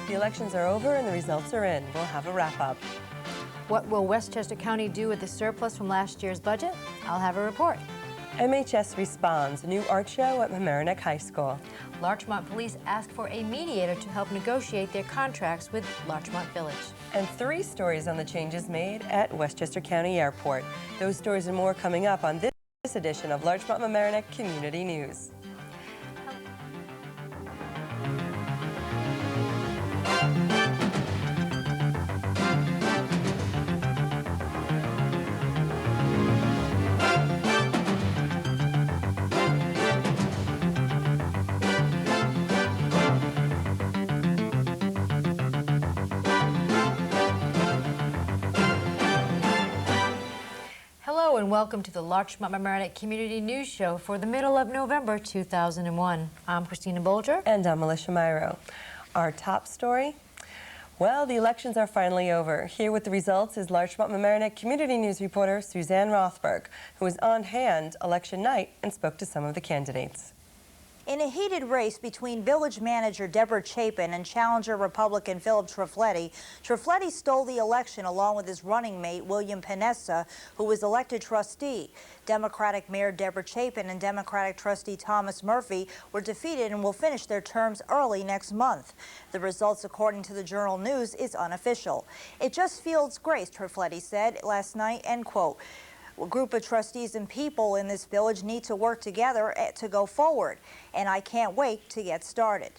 The elections are over and the results are in. We'll have a wrap-up. What will Westchester County do with the surplus from last year's budget? I'll have a report. MHS responds, a new art show at Mamaroneck High School. Larchmont Police ask for a mediator to help negotiate their contracts with Larchmont Village. And 3 stories on the changes made at Westchester County Airport. Those stories and more coming up on this edition of Larchmont Mamaroneck Community News. Hello and welcome to the Larchmont Mamaroneck Community News Show for the middle of November 2001. I'm Christina Bolger. And I'm Alyssha Miro. Our top story? Well, the elections are finally over. Here with the results is Larchmont Mamaroneck Community News reporter Suzanne Rothberg, who was on hand election night and spoke to some of the candidates. In a heated race between village manager Deborah Chapin and challenger Republican Philip Trifiletti, Trifiletti stole the election along with his running mate William Paonessa, who was elected trustee. Democratic Mayor Deborah Chapin and Democratic trustee Thomas Murphy were defeated and will finish their terms early next month. The results, according to the Journal News, is unofficial. It just feels great, Trifiletti said last night, end quote. A group of trustees and people in this village need to work together to go forward, and I can't wait to get started.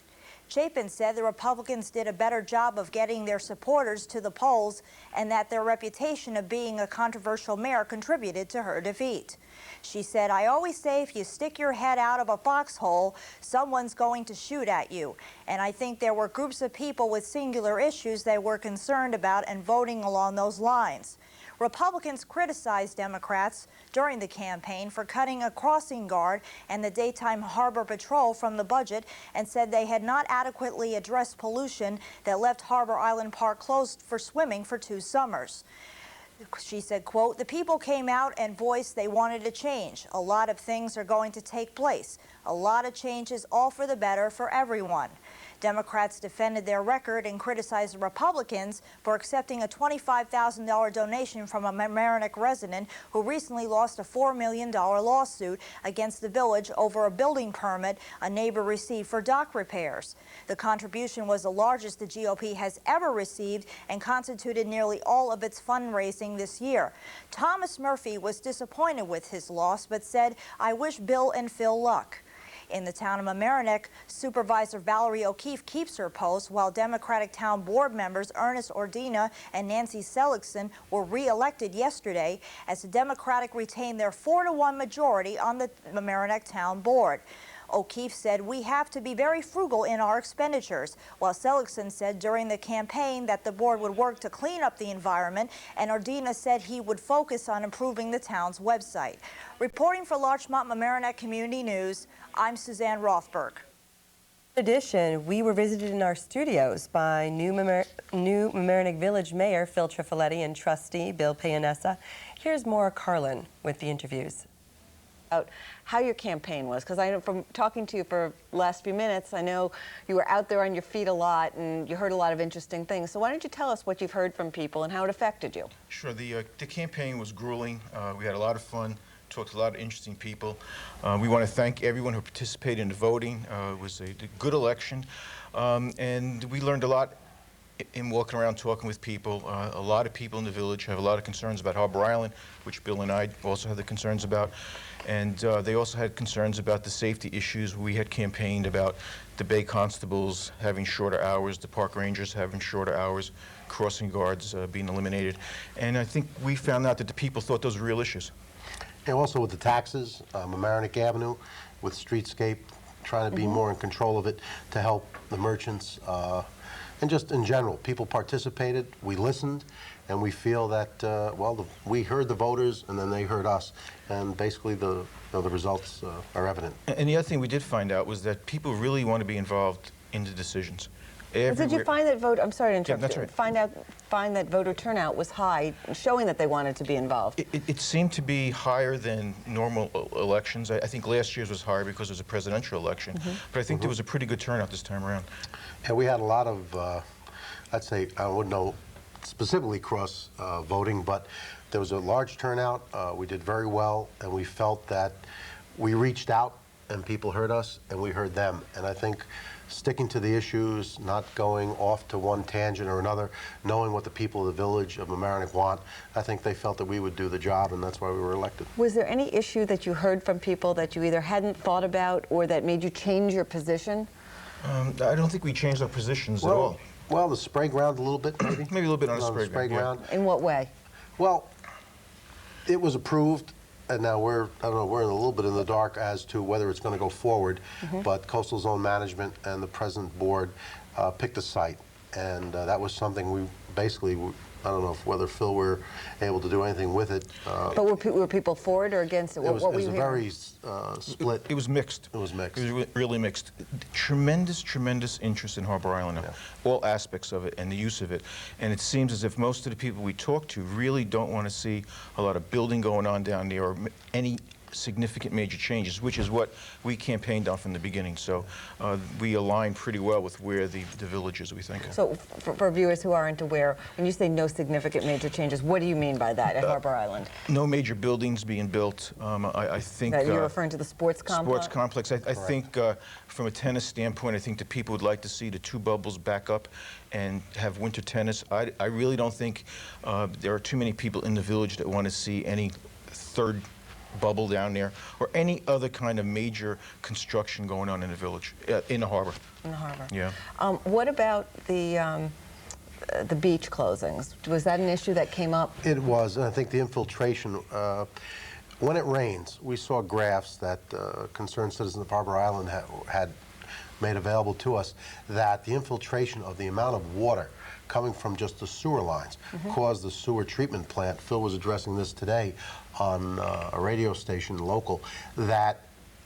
Chapin said the Republicans did a better job of getting their supporters to the polls and that their reputation of being a controversial mayor contributed to her defeat. She said, I always say if you stick your head out of a foxhole, someone's going to shoot at you. And I think there were groups of people with singular issues they were concerned about and voting along those lines. Republicans criticized Democrats during the campaign for cutting a crossing guard and the daytime harbor patrol from the budget and said they had not adequately addressed pollution that left Harbor Island Park closed for swimming for 2 summers. She said, quote, the people came out and voiced they wanted a change. A lot of things are going to take place. A lot of changes, all for the better for everyone. Democrats defended their record and criticized the Republicans for accepting a $25,000 donation from a Mamaroneck resident who recently lost a $4 million lawsuit against the village over a building permit a neighbor received for dock repairs. The contribution was the largest the GOP has ever received and constituted nearly all of its fundraising this year. Thomas Murphy was disappointed with his loss but said, I wish Bill and Phil luck. In the town of Mamaroneck, Supervisor Valerie O'Keefe keeps her post, while Democratic Town Board members Ernest Ordina and Nancy Seligson were re-elected yesterday as the Democratic retained their 4-to-1 majority on the Mamaroneck Town Board. O'Keefe said, we have to be very frugal in our expenditures, while Seligson said during the campaign that the board would work to clean up the environment, and Ordina said he would focus on improving the town's website. Reporting for Larchmont Mamaroneck Community News, I'm Suzanne Rothberg. In addition, we were visited in our studios by new Mamaroneck Village Mayor Phil Trifiletti and trustee Bill Paonessa. Here's Maura Carlin with the interviews. About how your campaign was, because I know from talking to you for the last few minutes, I know you were out there on your feet a lot and you heard a lot of interesting things. So why don't you tell us what you've heard from people and how it affected you? Sure. The campaign was grueling. We had a lot of fun, talked to a lot of interesting people. We want to thank everyone who participated in the voting. It was a good election, and we learned a lot in walking around talking with people. A lot of people in the village have a lot of concerns about Harbor Island, which Bill and I also had the concerns about. And they also had concerns about the safety issues. We had campaigned about the Bay Constables having shorter hours, the Park Rangers having shorter hours, crossing guards being eliminated. And I think we found out that the people thought those were real issues. And also with the taxes, Mamaroneck Avenue, with streetscape, trying to be more in control of it to help the merchants. And just in general, people participated, we listened, and we feel that, well, we heard the voters and then they heard us, and basically the results are evident. And the other thing we did find out was that people really want to be involved in the decisions. Did you find that vote? I'm sorry to interrupt. Yeah, that's right. Find that voter turnout was high, showing that they wanted to be involved. It seemed to be higher than normal elections. I think last year's was higher because it was a presidential election, but I think there was a pretty good turnout this time around. And we had a lot of I'd say, I wouldn't know specifically cross voting, but there was a large turnout. We did very well, and we felt that we reached out and people heard us and we heard them. And I think sticking to the issues, not going off to one tangent or another, knowing what the people of the village of Mamaroneck want, I think they felt that we would do the job, and that's why we were elected. Was there any issue that you heard from people that you either hadn't thought about or that made you change your position? I don't think we changed our positions at all. Well, the spray ground a little bit, maybe. Maybe a little bit on the spray ground. In what way? Well, it was approved, and now we're, I don't know, we're a little bit in the dark as to whether it's going to go forward, but Coastal Zone Management and the present board picked a site, and that was something we basically, I don't know whether Phil were able to do anything with it. But were people for it or against it? It was, what were it was you a hearing? very split. It was mixed. It was mixed. It was really mixed. Tremendous, tremendous interest in Harbor Island, all aspects of it and the use of it. And it seems as if most of the people we talk to really don't want to see a lot of building going on down there or any significant major changes, which is what we campaigned on from the beginning. So we align pretty well with where the village is, we think. So for viewers who aren't aware, when you say no significant major changes, what do you mean by that at Harbor Island? No major buildings being built. I think That you're referring to the sports complex? Sports complex. I think from a tennis standpoint, I think the people would like to see the two bubbles back up and have winter tennis. I really don't think there are too many people in the village that want to see any third bubble down there or any other kind of major construction going on in the village, in the harbor. In the harbor. Yeah. What about the beach closings? Was that an issue that came up? It was, and I think the infiltration, when it rains, we saw graphs that concerned citizens of Harbor Island had made available to us, that the infiltration of the amount of water coming from just the sewer lines caused the sewer treatment plant, Phil was addressing this today on a radio station local, that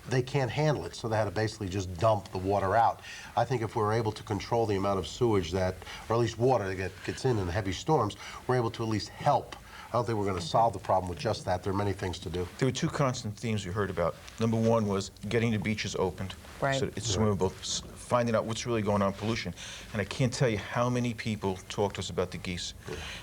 they can't handle it, so they had to basically just dump the water out. I think if we're able to control the amount of sewage that, or at least water that gets in heavy storms, we're able to at least help. I don't think we're going to solve the problem with just that. There are many things to do. There were two constant themes we heard about. Number one was getting the beaches opened, right, so it's swimmable, finding out what's really going on, pollution. And I can't tell you how many people talked to us about the geese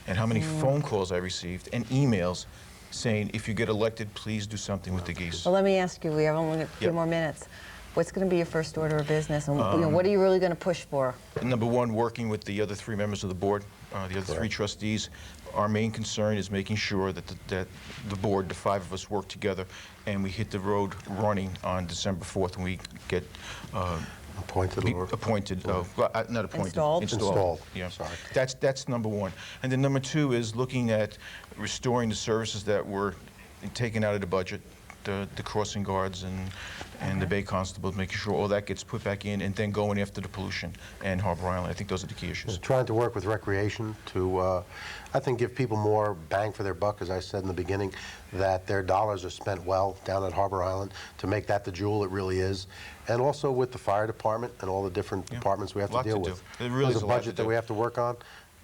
and how many phone calls I received and emails saying, if you get elected, please do something with the geese. Well, let me ask you, we have only a few more minutes. What's going to be your first order of business, and what are you really going to push for? Number one, working with the other three members of the board, the other three trustees. Our main concern is making sure that the board, the five of us, work together and we hit the road running on December 4th when we get Appointed? Well, not appointed. Installed? Yeah. Sorry. That's number one. And then number two is looking at restoring the services that were taken out of the budget, the crossing guards and the bay constables, making sure all that gets put back in, and then going after the pollution and Harbor Island. I think those are the key issues. Trying to work with recreation to, I think, give people more bang for their buck, as I said in the beginning, that their dollars are spent well down at Harbor Island, to make that the jewel it really is. And also with the fire department and all the different departments we have to deal with. There's a budget that we have to work on,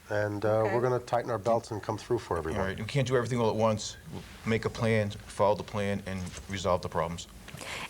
and we're going to tighten our belts and come through for everyone. All right, we can't do everything all at once. We'll make a plan, follow the plan, and resolve the problems.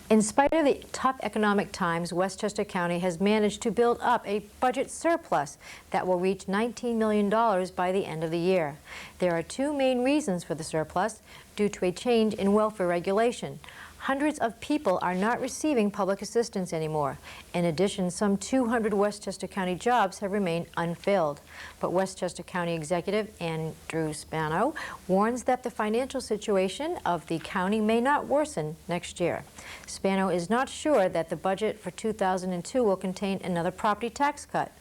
In spite of the tough economic times, Westchester County has managed to build up a budget surplus that will reach $19 million by the end of the year. There are two main reasons for the surplus, due to a change in welfare regulation. Hundreds of people are not receiving public assistance anymore. In addition, some 200 Westchester County jobs have remained unfilled. But Westchester County Executive Andrew Spano warns that the financial situation of the county may not worsen next year. Spano is not sure that the budget for 2002 will contain another property tax cut.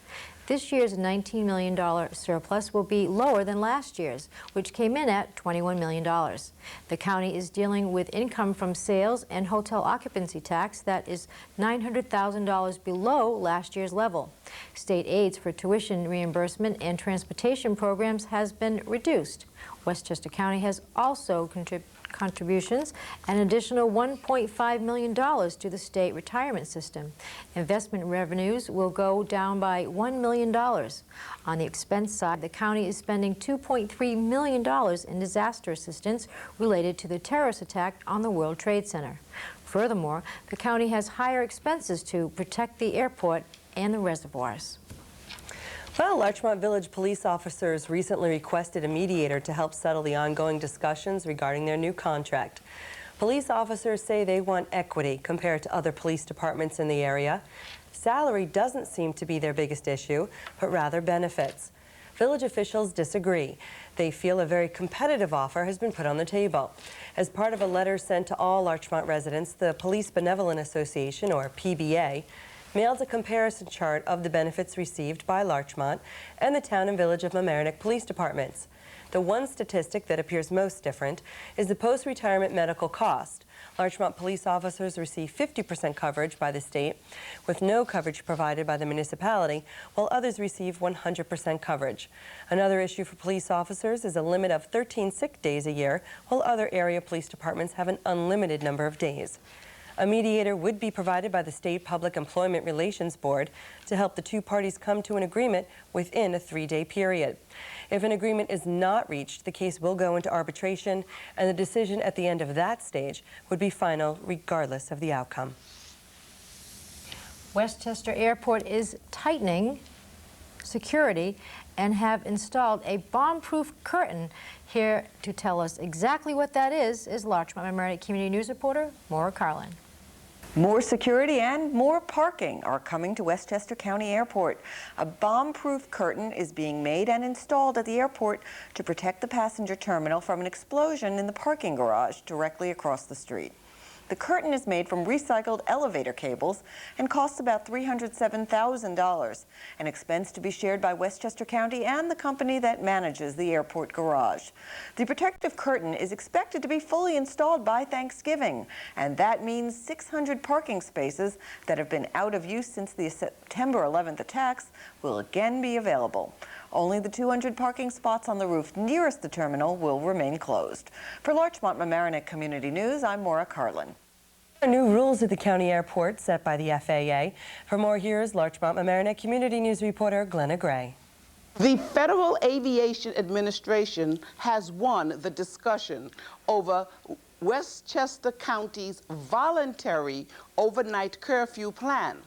This year's $19 million surplus will be lower than last year's, which came in at $21 million. The county is dealing with income from sales and hotel occupancy tax that is $900,000 below last year's level. State aids for tuition reimbursement and transportation programs has been reduced. Westchester County has also contributions an additional $1.5 million to the state retirement system. Investment revenues will go down by $1 million. On the expense side, the county is spending $2.3 million in disaster assistance related to the terrorist attack on the World Trade Center. Furthermore, the county has higher expenses to protect the airport and the reservoirs. Well, Larchmont Village police officers recently requested a mediator to help settle the ongoing discussions regarding their new contract. Police officers say they want equity compared to other police departments in the area. Salary doesn't seem to be their biggest issue, but rather benefits. Village officials disagree. They feel a very competitive offer has been put on the table. As part of a letter sent to all Larchmont residents, the Police Benevolent Association, or PBA, mailed a comparison chart of the benefits received by Larchmont and the Town and Village of Mamaroneck police departments. The one statistic that appears most different is the post-retirement medical cost. Larchmont police officers receive 50% coverage by the state, with no coverage provided by the municipality, while others receive 100% coverage. Another issue for police officers is a limit of 13 sick days a year, while other area police departments have an unlimited number of days. A mediator would be provided by the State Public Employment Relations Board to help the two parties come to an agreement within a 3-day period. If an agreement is not reached, the case will go into arbitration, and the decision at the end of that stage would be final regardless of the outcome. Westchester Airport is tightening security and have installed a bomb-proof curtain. Here to tell us exactly what that is Larchmont Mamaroneck Community News reporter Maura Carlin. More security and more parking are coming to Westchester County Airport. A bomb-proof curtain is being made and installed at the airport to protect the passenger terminal from an explosion in the parking garage directly across the street. The curtain is made from recycled elevator cables and costs about $307,000, an expense to be shared by Westchester County and the company that manages the airport garage. The protective curtain is expected to be fully installed by Thanksgiving, and that means 600 parking spaces that have been out of use since the September 11th attacks will again be available. Only the 200 parking spots on the roof nearest the terminal will remain closed. For Larchmont Mamaroneck Community News, I'm Maura Carlin. New rules at the county airport set by the FAA. For more, here's Larchmont Mamaroneck Community News reporter Glenna Gray. The Federal Aviation Administration has won the discussion over Westchester County's voluntary overnight curfew plan.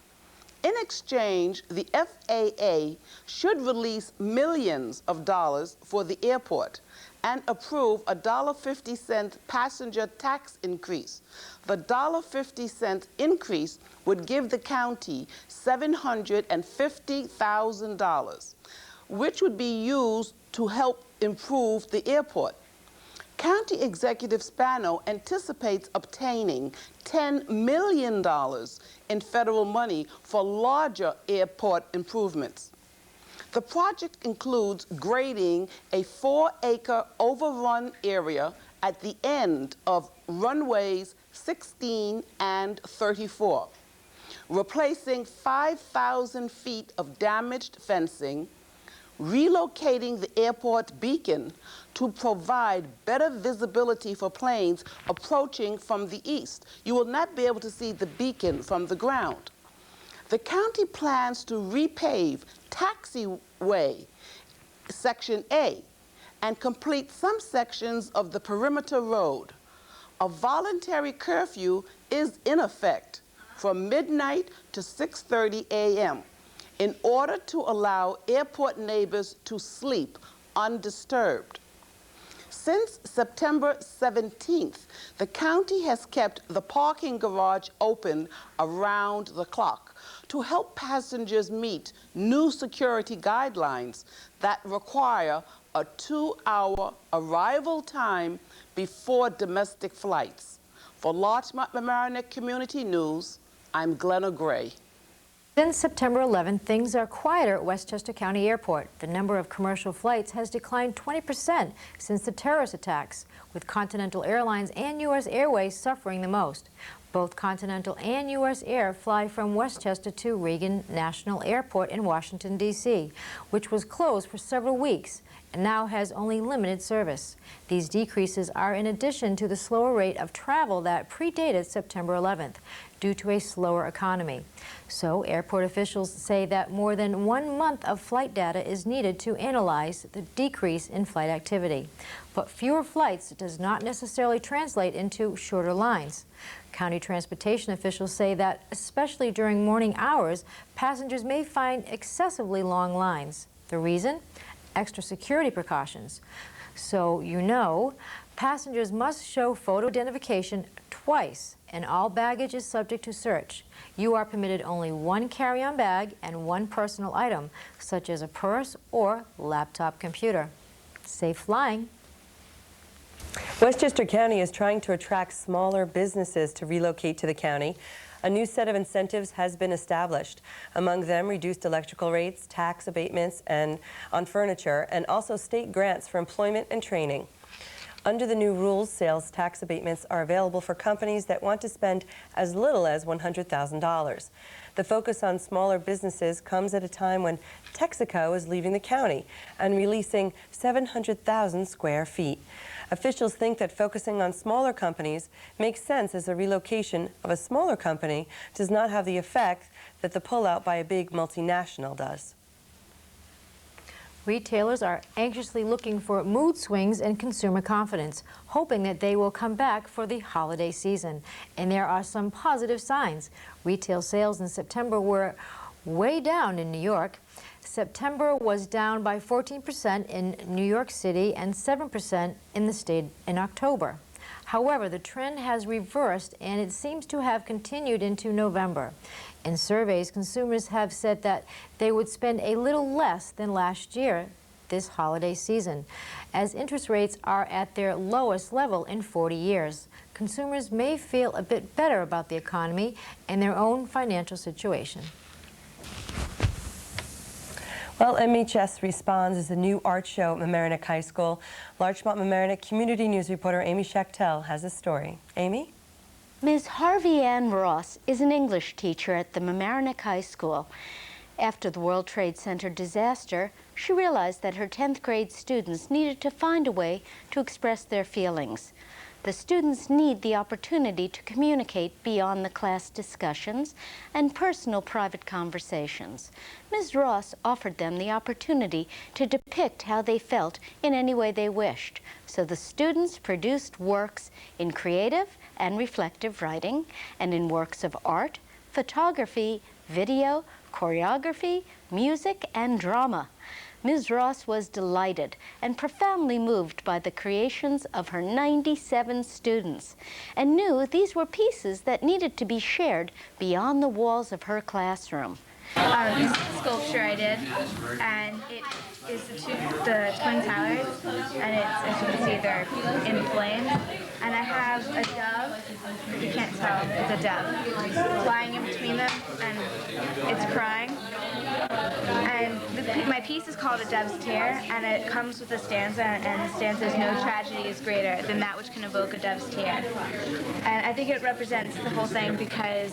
In exchange, the FAA should release millions of dollars for the airport and approve a $1.50 passenger tax increase. The $1.50 increase would give the county $750,000, which would be used to help improve the airport. County Executive Spano anticipates obtaining $10 million in federal money for larger airport improvements. The project includes grading a 4-acre overrun area at the end of runways 16 and 34, replacing 5,000 feet of damaged fencing, relocating the airport beacon to provide better visibility for planes approaching from the east. You will not be able to see the beacon from the ground. The county plans to repave Taxiway Section A and complete some sections of the perimeter road. A voluntary curfew is in effect from midnight to 6:30 a.m. in order to allow airport neighbors to sleep undisturbed. Since September 17th, the county has kept the parking garage open around the clock to help passengers meet new security guidelines that require a 2-hour arrival time before domestic flights. For Larchmont Mamaroneck Community News, I'm Glenna Gray. Since September 11th, things are quieter at Westchester County Airport. The number of commercial flights has declined 20% since the terrorist attacks, with Continental Airlines and U.S. Airways suffering the most. Both Continental and U.S. Air fly from Westchester to Reagan National Airport in Washington, D.C., which was closed for several weeks and now has only limited service. These decreases are in addition to the slower rate of travel that predated September 11th due to a slower economy. So airport officials say that more than 1 month of flight data is needed to analyze the decrease in flight activity. But fewer flights does not necessarily translate into shorter lines. County transportation officials say that, especially during morning hours, passengers may find excessively long lines. The reason? Extra security precautions. So you know, passengers must show photo identification twice, and all baggage is subject to search. You are permitted only one carry-on bag and one personal item, such as a purse or laptop computer. Safe flying. Westchester County is trying to attract smaller businesses to relocate to the county. A new set of incentives has been established. Among them, reduced electrical rates, tax abatements on furniture, and also state grants for employment and training. Under the new rules, sales tax abatements are available for companies that want to spend as little as $100,000. The focus on smaller businesses comes at a time when Texaco is leaving the county and releasing 700,000 square feet. Officials think that focusing on smaller companies makes sense, as a relocation of a smaller company does not have the effect that the pullout by a big multinational does. Retailers are anxiously looking for mood swings and consumer confidence, hoping that they will come back for the holiday season. And there are some positive signs. Retail sales in September were way down in New York. September was down by 14% in New York City and 7% in the state in October. However, the trend has reversed, and it seems to have continued into November. In surveys, consumers have said that they would spend a little less than last year this holiday season. As interest rates are at their lowest level in 40 years, consumers may feel a bit better about the economy and their own financial situation. Well, MHS Responds is a new art show at Mamaroneck High School. Larchmont Mamaroneck Community News reporter Amy Schachtel has a story. Amy? Ms. Harvey Ann Ross is an English teacher at the Mamaroneck High School. After the World Trade Center disaster, she realized that her 10th grade students needed to find a way to express their feelings. The students need the opportunity to communicate beyond the class discussions and personal private conversations. Ms. Ross offered them the opportunity to depict how they felt in any way they wished. So the students produced works in creative and reflective writing, and in works of art, photography, video, choreography, music, and drama. Ms. Ross was delighted and profoundly moved by the creations of her 97 students, and knew these were pieces that needed to be shared beyond the walls of her classroom. This sculpture I did, and it is the Twin Towers, and it's, as you can see, they're in flames. And I have a dove, you can't tell, it's a dove, flying in between them, and it's crying. And my piece is called A Dove's Tear, and it comes with a stanza, and the stanza is, "No tragedy is greater than that which can evoke a dove's tear." And I think it represents the whole thing, because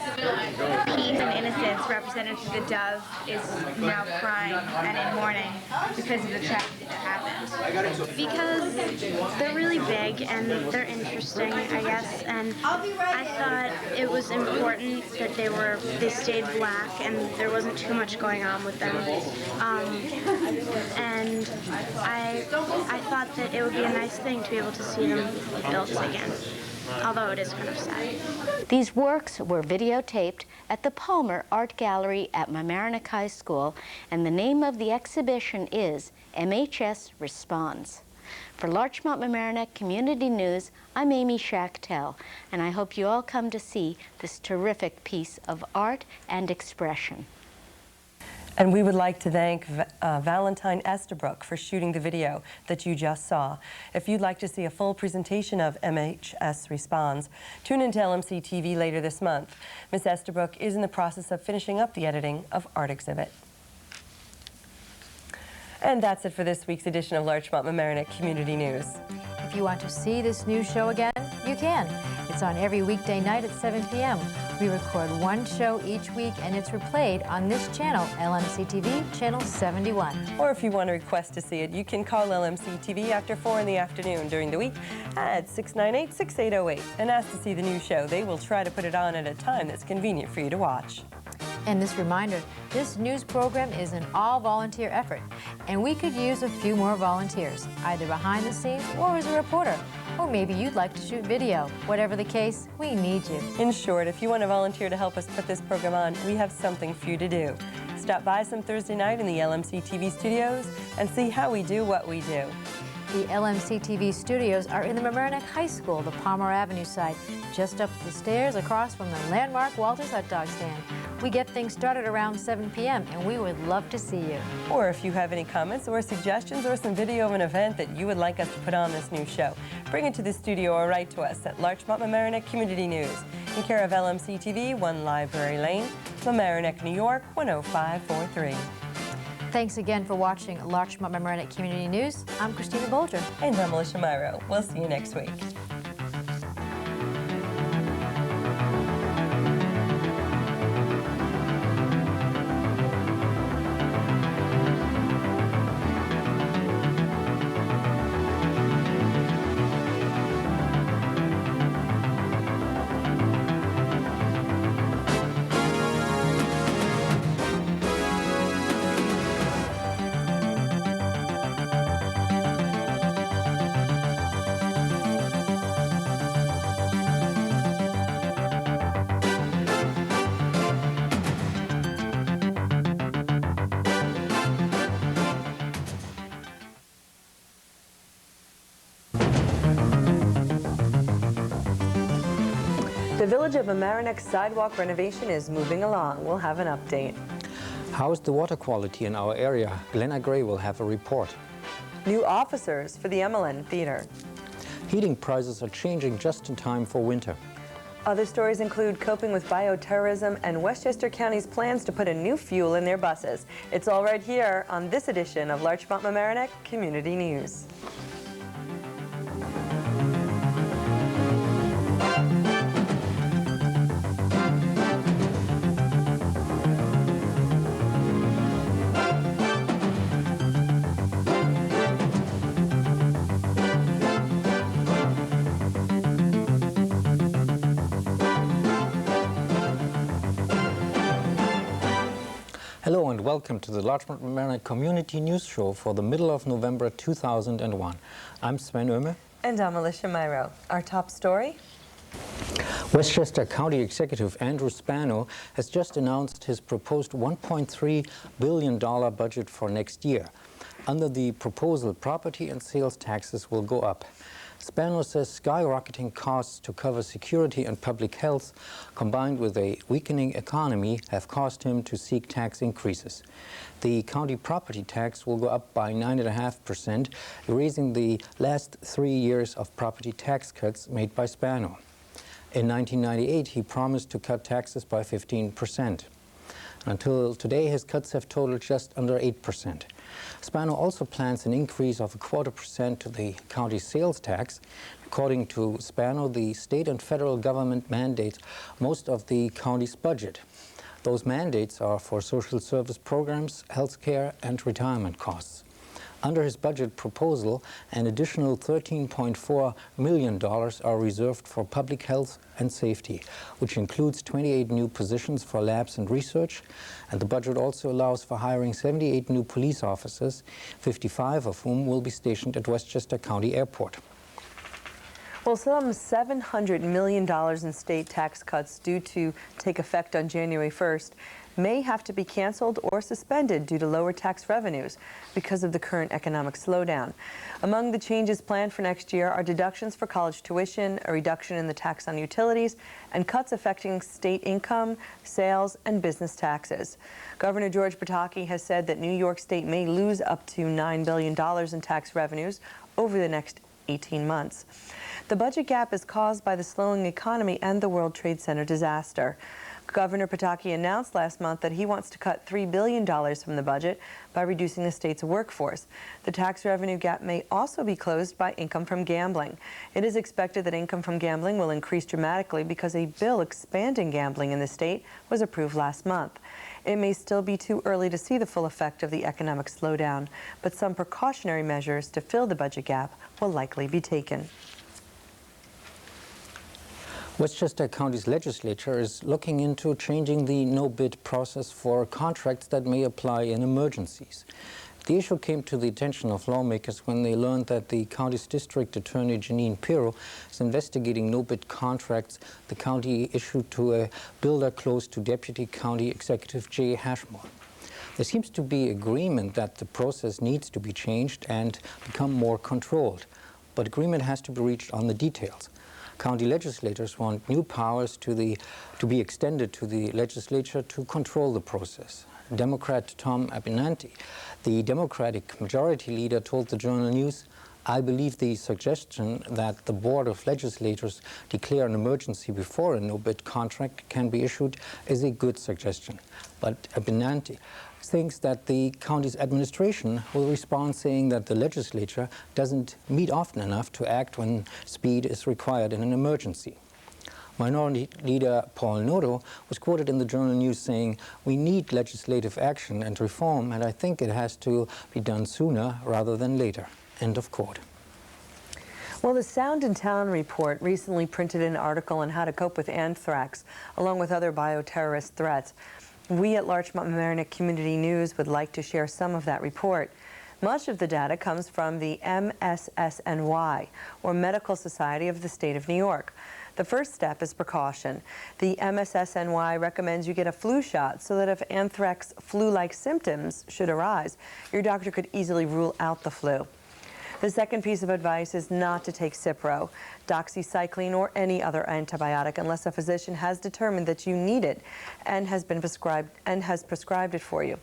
peace and innocence represented through the dove is now crying and in mourning because of the tragedy that happened. Because they're really big and they're interesting, I guess, and I thought it was important that they stayed black and there wasn't too much going on with them. And I thought that it would be a nice thing to be able to see them built again, although it is kind of sad. These works were videotaped at the Palmer Art Gallery at Mamaroneck High School, and the name of the exhibition is MHS Responds. For Larchmont Mamaroneck Community News, I'm Amy Schachtel, and I hope you all come to see this terrific piece of art and expression. And we would like to thank Valentine Estabrook for shooting the video that you just saw. If you'd like to see a full presentation of MHS Responds, tune into LMC-TV later this month. Ms. Estabrook is in the process of finishing up the editing of Art Exhibit. And that's it for this week's edition of Larchmont Mamaroneck Community News. If you want to see this news show again, you can. It's on every weekday night at 7 p.m. We record one show each week, and it's replayed on this channel, LMC-TV, channel 71. Or if you want to request to see it, you can call LMC-TV after 4 in the afternoon during the week at 698-6808 and ask to see the new show. They will try to put it on at a time that's convenient for you to watch. And this reminder, this news program is an all-volunteer effort, and we could use a few more volunteers, either behind the scenes or as a reporter. Or maybe you'd like to shoot video. Whatever the case, we need you. In short, if you want to volunteer to help us put this program on, we have something for you to do. stop by some Thursday night in the LMC-TV studios and see how we do what we do. The LMC-TV studios are in the Mamaroneck High School, the Palmer Avenue site, just up the stairs across from the landmark Walter's Hot Dog stand. We get things started around 7 p.m. and we would love to see you. Or if you have any comments or suggestions or some video of an event that you would like us to put on this new show, bring it to the studio or write to us at Larchmont Mamaroneck Community News, in care of LMC-TV, 1 Library Lane, Mamaroneck, New York, 10543. Thanks again for watching Larchmont Mamaroneck Community News. I'm Christina Bolger. And I'm Alyssha Miro. We'll see you next week. The Village of Mamaroneck sidewalk renovation is moving along. We'll have an update. How's the water quality in our area? Glenna Gray will have a report. New officers for the Emmeline Theater. Heating prices are changing just in time for winter. Other stories include coping with bioterrorism and Westchester County's plans to put a new fuel in their buses. It's all right here on this edition of Larchmont Mamaroneck Community News. Hello and welcome to the Larchmont Mamaroneck Community News Show for the middle of November 2001. I'm Sven Oehme. And I'm Alyssha Miro. Our top story? Westchester County Executive Andrew Spano has just announced his proposed $1.3 billion budget for next year. Under the proposal, property and sales taxes will go up. Spano says skyrocketing costs to cover security and public health, combined with a weakening economy, have caused him to seek tax increases. The county property tax will go up by 9.5%, erasing the last 3 years of property tax cuts made by Spano. In 1998, he promised to cut taxes by 15%. Until today, his cuts have totaled just under 8%. Spano also plans an increase of 0.25% to the county sales tax. According to Spano, the state and federal government mandate most of the county's budget. Those mandates are for social service programs, health care, and retirement costs. Under his budget proposal, an additional $13.4 million are reserved for public health and safety, which includes 28 new positions for labs and research, and the budget also allows for hiring 78 new police officers, 55 of whom will be stationed at Westchester County Airport. Well, some $700 million in state tax cuts due to take effect on January 1st may have to be canceled or suspended due to lower tax revenues because of the current economic slowdown. Among the changes planned for next year are deductions for college tuition, a reduction in the tax on utilities, and cuts affecting state income, sales, and business taxes. Governor George Pataki has said that New York State may lose up to $9 billion in tax revenues over the next 18 months. The budget gap is caused by the slowing economy and the World Trade Center disaster. Governor Pataki announced last month that he wants to cut $3 billion from the budget by reducing the state's workforce. The tax revenue gap may also be closed by income from gambling. It is expected that income from gambling will increase dramatically because a bill expanding gambling in the state was approved last month. It may still be too early to see the full effect of the economic slowdown, but some precautionary measures to fill the budget gap will likely be taken. Westchester County's legislature is looking into changing the no-bid process for contracts that may apply in emergencies. The issue came to the attention of lawmakers when they learned that the county's district attorney, Janine Pirro, is investigating no-bid contracts the county issued to a builder close to Deputy County Executive Jay Hashmore. There seems to be agreement that the process needs to be changed and become more controlled, but agreement has to be reached on the details. County legislators want new powers to be extended to the legislature to control the process. Democrat Tom Abenanti, the Democratic Majority Leader, told the Journal News, "I believe the suggestion that the Board of Legislators declare an emergency before a no-bid contract can be issued is a good suggestion." But Abenanti thinks that the county's administration will respond saying that the legislature doesn't meet often enough to act when speed is required in an emergency. Minority Leader Paul Noto was quoted in the Journal News saying, "We need legislative action and reform, and I think it has to be done sooner rather than later." End of quote. Well, the Sound in Town report recently printed an article on how to cope with anthrax, along with other bioterrorist threats. We at Larchmont Mamaroneck Community News would like to share some of that report. Much of the data comes from the MSSNY, or Medical Society of the State of New York. The first step is precaution. The MSSNY recommends you get a flu shot so that if anthrax flu-like symptoms should arise, your doctor could easily rule out the flu. The second piece of advice is not to take Cipro, doxycycline, or any other antibiotic unless a physician has determined that you need it and has prescribed it for you.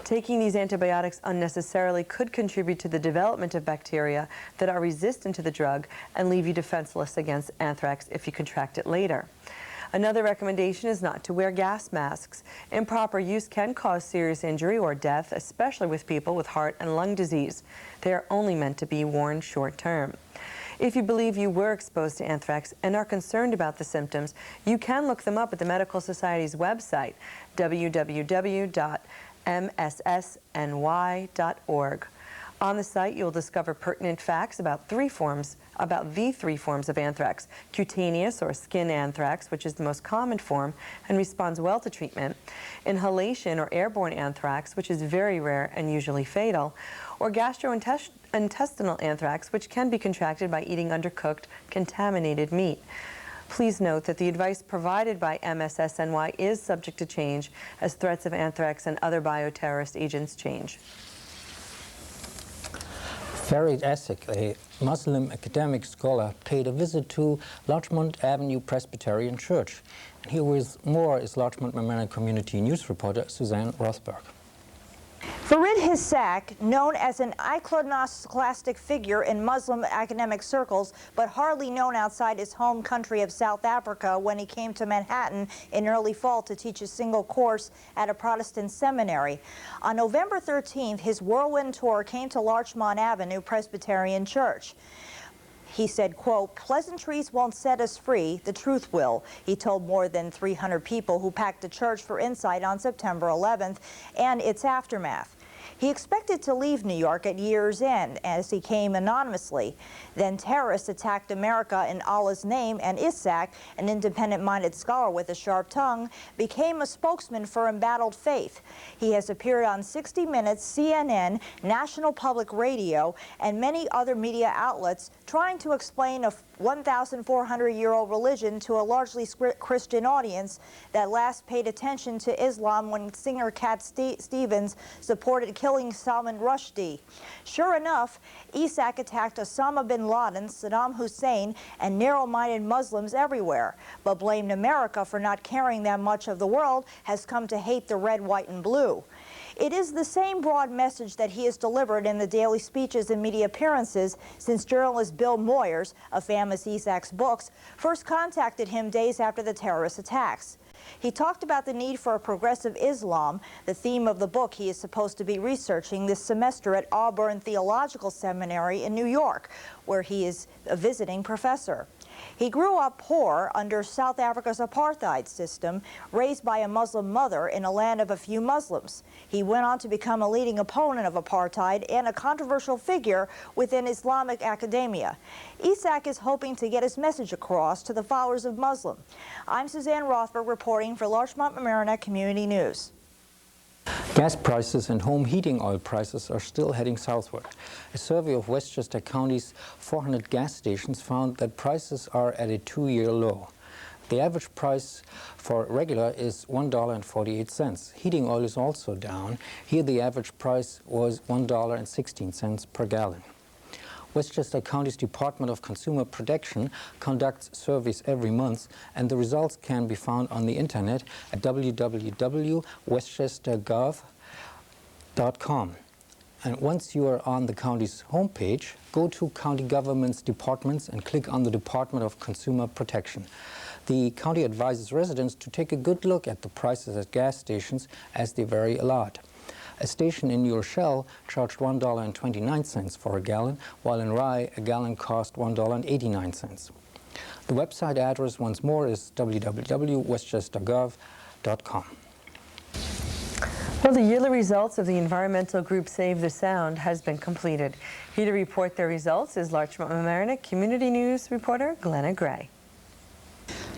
Taking these antibiotics unnecessarily could contribute to the development of bacteria that are resistant to the drug and leave you defenseless against anthrax if you contract it later. Another recommendation is not to wear gas masks. Improper use can cause serious injury or death, especially with people with heart and lung disease. They are only meant to be worn short term. If you believe you were exposed to anthrax and are concerned about the symptoms, you can look them up at the Medical Society's website, www.mssny.org. On the site, you'll discover pertinent facts about the three forms of anthrax: cutaneous or skin anthrax, which is the most common form and responds well to treatment; inhalation or airborne anthrax, which is very rare and usually fatal; or gastrointestinal anthrax, which can be contracted by eating undercooked, contaminated meat. Please note that the advice provided by MSSNY is subject to change as threats of anthrax and other bioterrorist agents change. Farid Essek, a Muslim academic scholar, paid a visit to Larchmont Avenue Presbyterian Church. And here with more is Larchmont Mamaroneck Community News reporter Suzanne Rothberg. Farid Hissak, known as an iconoclastic figure in Muslim academic circles, but hardly known outside his home country of South Africa when he came to Manhattan in early fall to teach a single course at a Protestant seminary. On November 13th, his whirlwind tour came to Larchmont Avenue Presbyterian Church. He said, quote, "Pleasantries won't set us free, the truth will," he told more than 300 people who packed the church for insight on September 11th and its aftermath. He expected to leave New York at year's end as he came anonymously. Then terrorists attacked America in Allah's name, and Hissak, an independent-minded scholar with a sharp tongue, became a spokesman for embattled faith. He has appeared on 60 Minutes, CNN, National Public Radio, and many other media outlets trying to explain a 1,400-year-old religion to a largely Christian audience that last paid attention to Islam when singer Cat Stevens supported killing Salman Rushdie. Sure enough, Hissak attacked Osama bin Laden, Saddam Hussein, and narrow-minded Muslims everywhere, but blamed America for not caring that much of the world has come to hate the red, white, and blue. It is the same broad message that he has delivered in the daily speeches and media appearances since journalist Bill Moyers, a fan of Hissak's books, first contacted him days after the terrorist attacks. He talked about the need for a progressive Islam, the theme of the book he is supposed to be researching this semester at Auburn Theological Seminary in New York, where he is a visiting professor. He grew up poor under South Africa's apartheid system, raised by a Muslim mother in a land of a few Muslims. He went on to become a leading opponent of apartheid and a controversial figure within Islamic academia. Hissak is hoping to get his message across to the followers of Muslim. I'm Suzanne Rothberg reporting for Larchmont Mamaroneck Community News. Gas prices and home heating oil prices are still heading southward. A survey of Westchester County's 400 gas stations found that prices are at a 2-year low. The average price for regular is $1.48. Heating oil is also down. Here the average price was $1.16 per gallon. Westchester County's Department of Consumer Protection conducts surveys every month, and the results can be found on the internet at www.westchestergov.com. And once you are on the county's homepage, go to County Government's departments and click on the Department of Consumer Protection. The county advises residents to take a good look at the prices at gas stations as they vary a lot. A station in New Rochelle charged $1.29 for a gallon, while in Rye a gallon cost $1.89. The website address once more is www.westchestergov.com. Well, the yearly results of the environmental group Save the Sound has been completed. Here to report their results is Larchmont Mamaroneck Community News reporter Glenna Gray.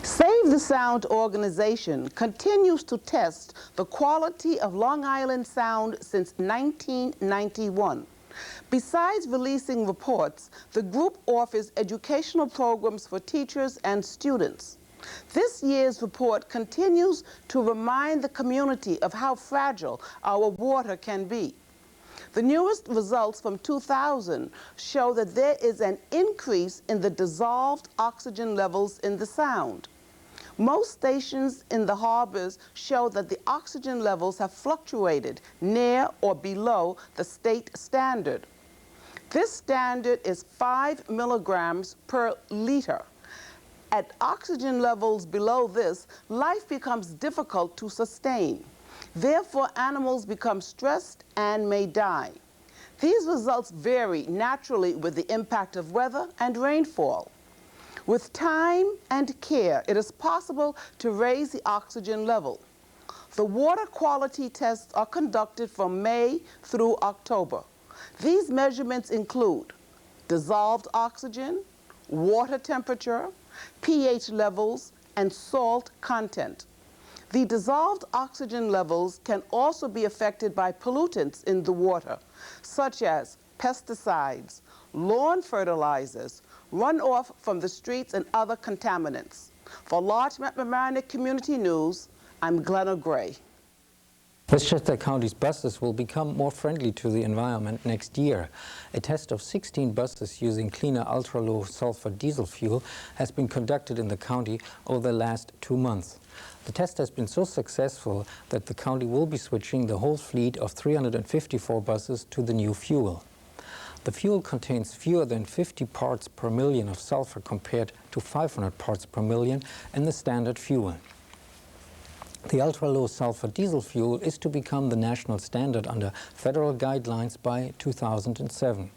Save the Sound organization continues to test the quality of Long Island sound since 1991. Besides releasing reports, the group offers educational programs for teachers and students. This year's report continues to remind the community of how fragile our water can be. The newest results from 2000 show that there is an increase in the dissolved oxygen levels in the Sound. Most stations in the harbors show that the oxygen levels have fluctuated near or below the state standard. This standard is 5 milligrams per liter. At oxygen levels below this, life becomes difficult to sustain. Therefore, animals become stressed and may die. These results vary naturally with the impact of weather and rainfall. With time and care, it is possible to raise the oxygen level. The water quality tests are conducted from May through October. These measurements include dissolved oxygen, water temperature, pH levels, and salt content. The dissolved oxygen levels can also be affected by pollutants in the water, such as pesticides, lawn fertilizers, runoff from the streets, and other contaminants. For Larchmont Mamaroneck Community News, I'm Glenna Gray. Westchester County's buses will become more friendly to the environment next year. A test of 16 buses using cleaner ultra-low sulfur diesel fuel has been conducted in the county over the last 2 months. The test has been so successful that the county will be switching the whole fleet of 354 buses to the new fuel. The fuel contains fewer than 50 parts per million of sulfur compared to 500 parts per million in the standard fuel. The ultra-low sulfur diesel fuel is to become the national standard under federal guidelines by 2007.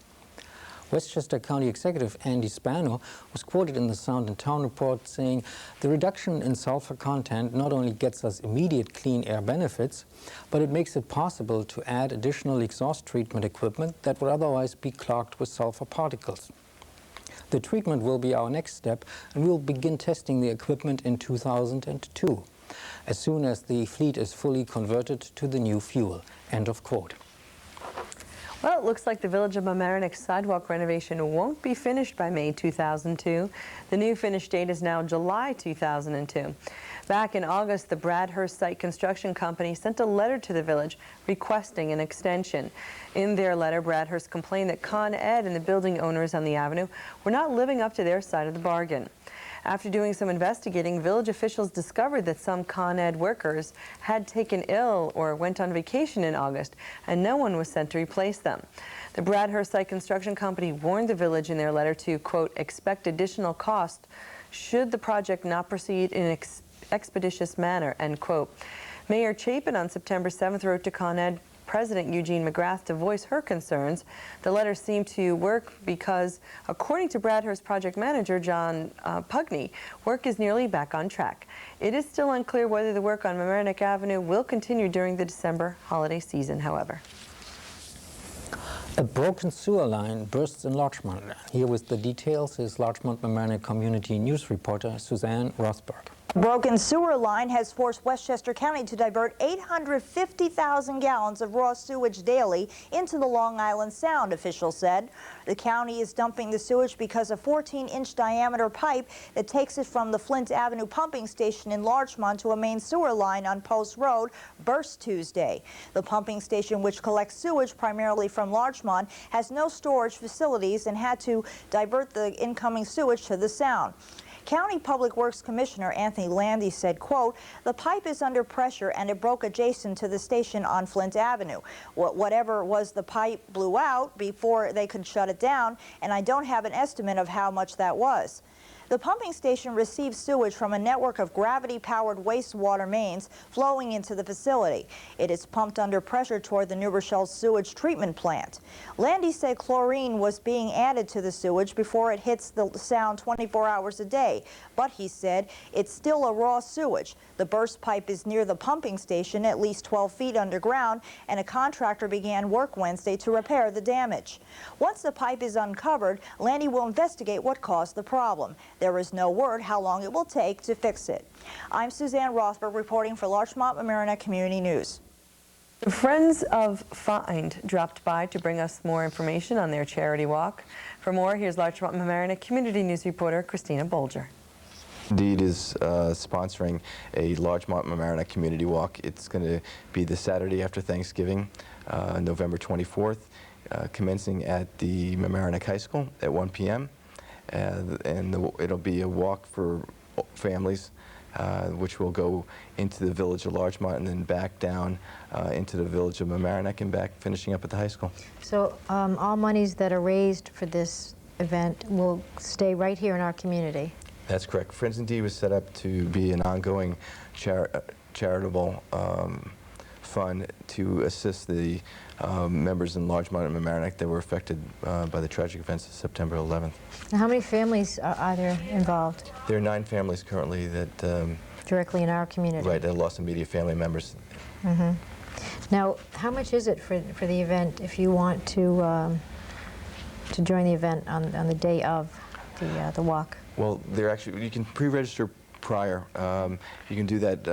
Westchester County Executive Andy Spano was quoted in the Sound and Town report saying, "The reduction in sulfur content not only gets us immediate clean air benefits, but it makes it possible to add additional exhaust treatment equipment that would otherwise be clogged with sulfur particles. The treatment will be our next step, and we will begin testing the equipment in 2002. As soon as the fleet is fully converted to the new fuel." End of quote. Well, it looks like the Village of Mamaroneck sidewalk renovation won't be finished by May 2002. The new finish date is now July 2002. Back in August, the Bradhurst Site Construction Company sent a letter to the village requesting an extension. In their letter, Bradhurst complained that Con Ed and the building owners on the avenue were not living up to their side of the bargain. After doing some investigating, village officials discovered that some Con Ed workers had taken ill or went on vacation in August, and no one was sent to replace them. The Bradhurst Site Construction Company warned the village in their letter to, quote, expect additional cost should the project not proceed in an expeditious manner, end quote. Mayor Chapin on September 7th wrote to Con Ed President Eugene McGrath to voice her concerns. The letter seemed to work because, according to Bradhurst project manager John Pugney, work is nearly back on track. It is still unclear whether the work on Mamaroneck Avenue will continue during the December holiday season, however. A broken sewer line bursts in Larchmont. Here with the details is Larchmont Mamaroneck Community News reporter Suzanne Rothberg. A broken sewer line has forced Westchester County to divert 850,000 gallons of raw sewage daily into the Long Island Sound, officials said. The county is dumping the sewage because a 14-inch diameter pipe that takes it from the Flint Avenue pumping station in Larchmont to a main sewer line on Post Road burst Tuesday. The pumping station, which collects sewage primarily from Larchmont, has no storage facilities and had to divert the incoming sewage to the Sound. County Public Works Commissioner Anthony Landy said, quote, "The pipe is under pressure and it broke adjacent to the station on Flint Avenue. Whatever was the pipe blew out before they could shut it down, and I don't have an estimate of how much that was." The pumping station receives sewage from a network of gravity-powered wastewater mains flowing into the facility. It is pumped under pressure toward the New Rochelle sewage treatment plant. Landy said chlorine was being added to the sewage before it hits the Sound 24 hours a day, but he said it's still a raw sewage. The burst pipe is near the pumping station, at least 12 feet underground, and a contractor began work Wednesday to repair the damage. Once the pipe is uncovered, Landy will investigate what caused the problem. There is no word how long it will take to fix it. I'm Suzanne Rothberg reporting for Larchmont Mamaroneck Community News. The Friends of Find dropped by to bring us more information on their charity walk. For more, here's Larchmont Mamaroneck Community News reporter Christina Bolger. Indeed is sponsoring a Larchmont Mamaroneck Community Walk. It's going to be the Saturday after Thanksgiving, November 24th, commencing at the Mamaroneck High School at 1 p.m. It'll be a walk for families, which will go into the village of Larchmont and then back down into the village of Mamaroneck and back, finishing up at the high school. So all monies that are raised for this event will stay right here in our community. That's correct. Friends Indeed was set up to be an ongoing charitable fund to assist the members in Larchmont and Mamaroneck that were affected by the tragic events of September 11th. Now, how many families are there involved? There are 9 families currently that directly in our community. Right, that lost immediate family members. Mm-hmm. Now, how much is it for the event if you want to join the event on the day of the walk? Well, you can pre-register prior. You can do that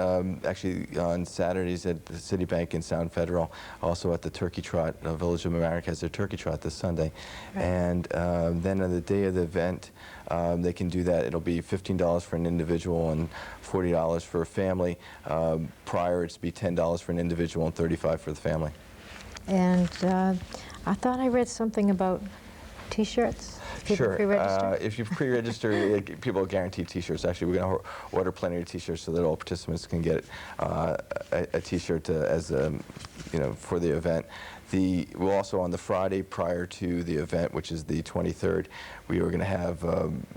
actually on Saturdays at the City Bank in Sound Federal, also at the Turkey Trot. Village of Mamaroneck has their Turkey Trot this Sunday. Right. And then on the day of the event, they can do that. It'll be $15 for an individual and $40 for a family. Prior, it's be $10 for an individual and $35 for the family. And I thought I read something about T-shirts. Sure. If you pre-register, people are guaranteed T-shirts. Actually, we're going to order plenty of T-shirts so that all participants can get a T-shirt as for the event. We'll also, on the Friday prior to the event, which is the 23rd, we are going to have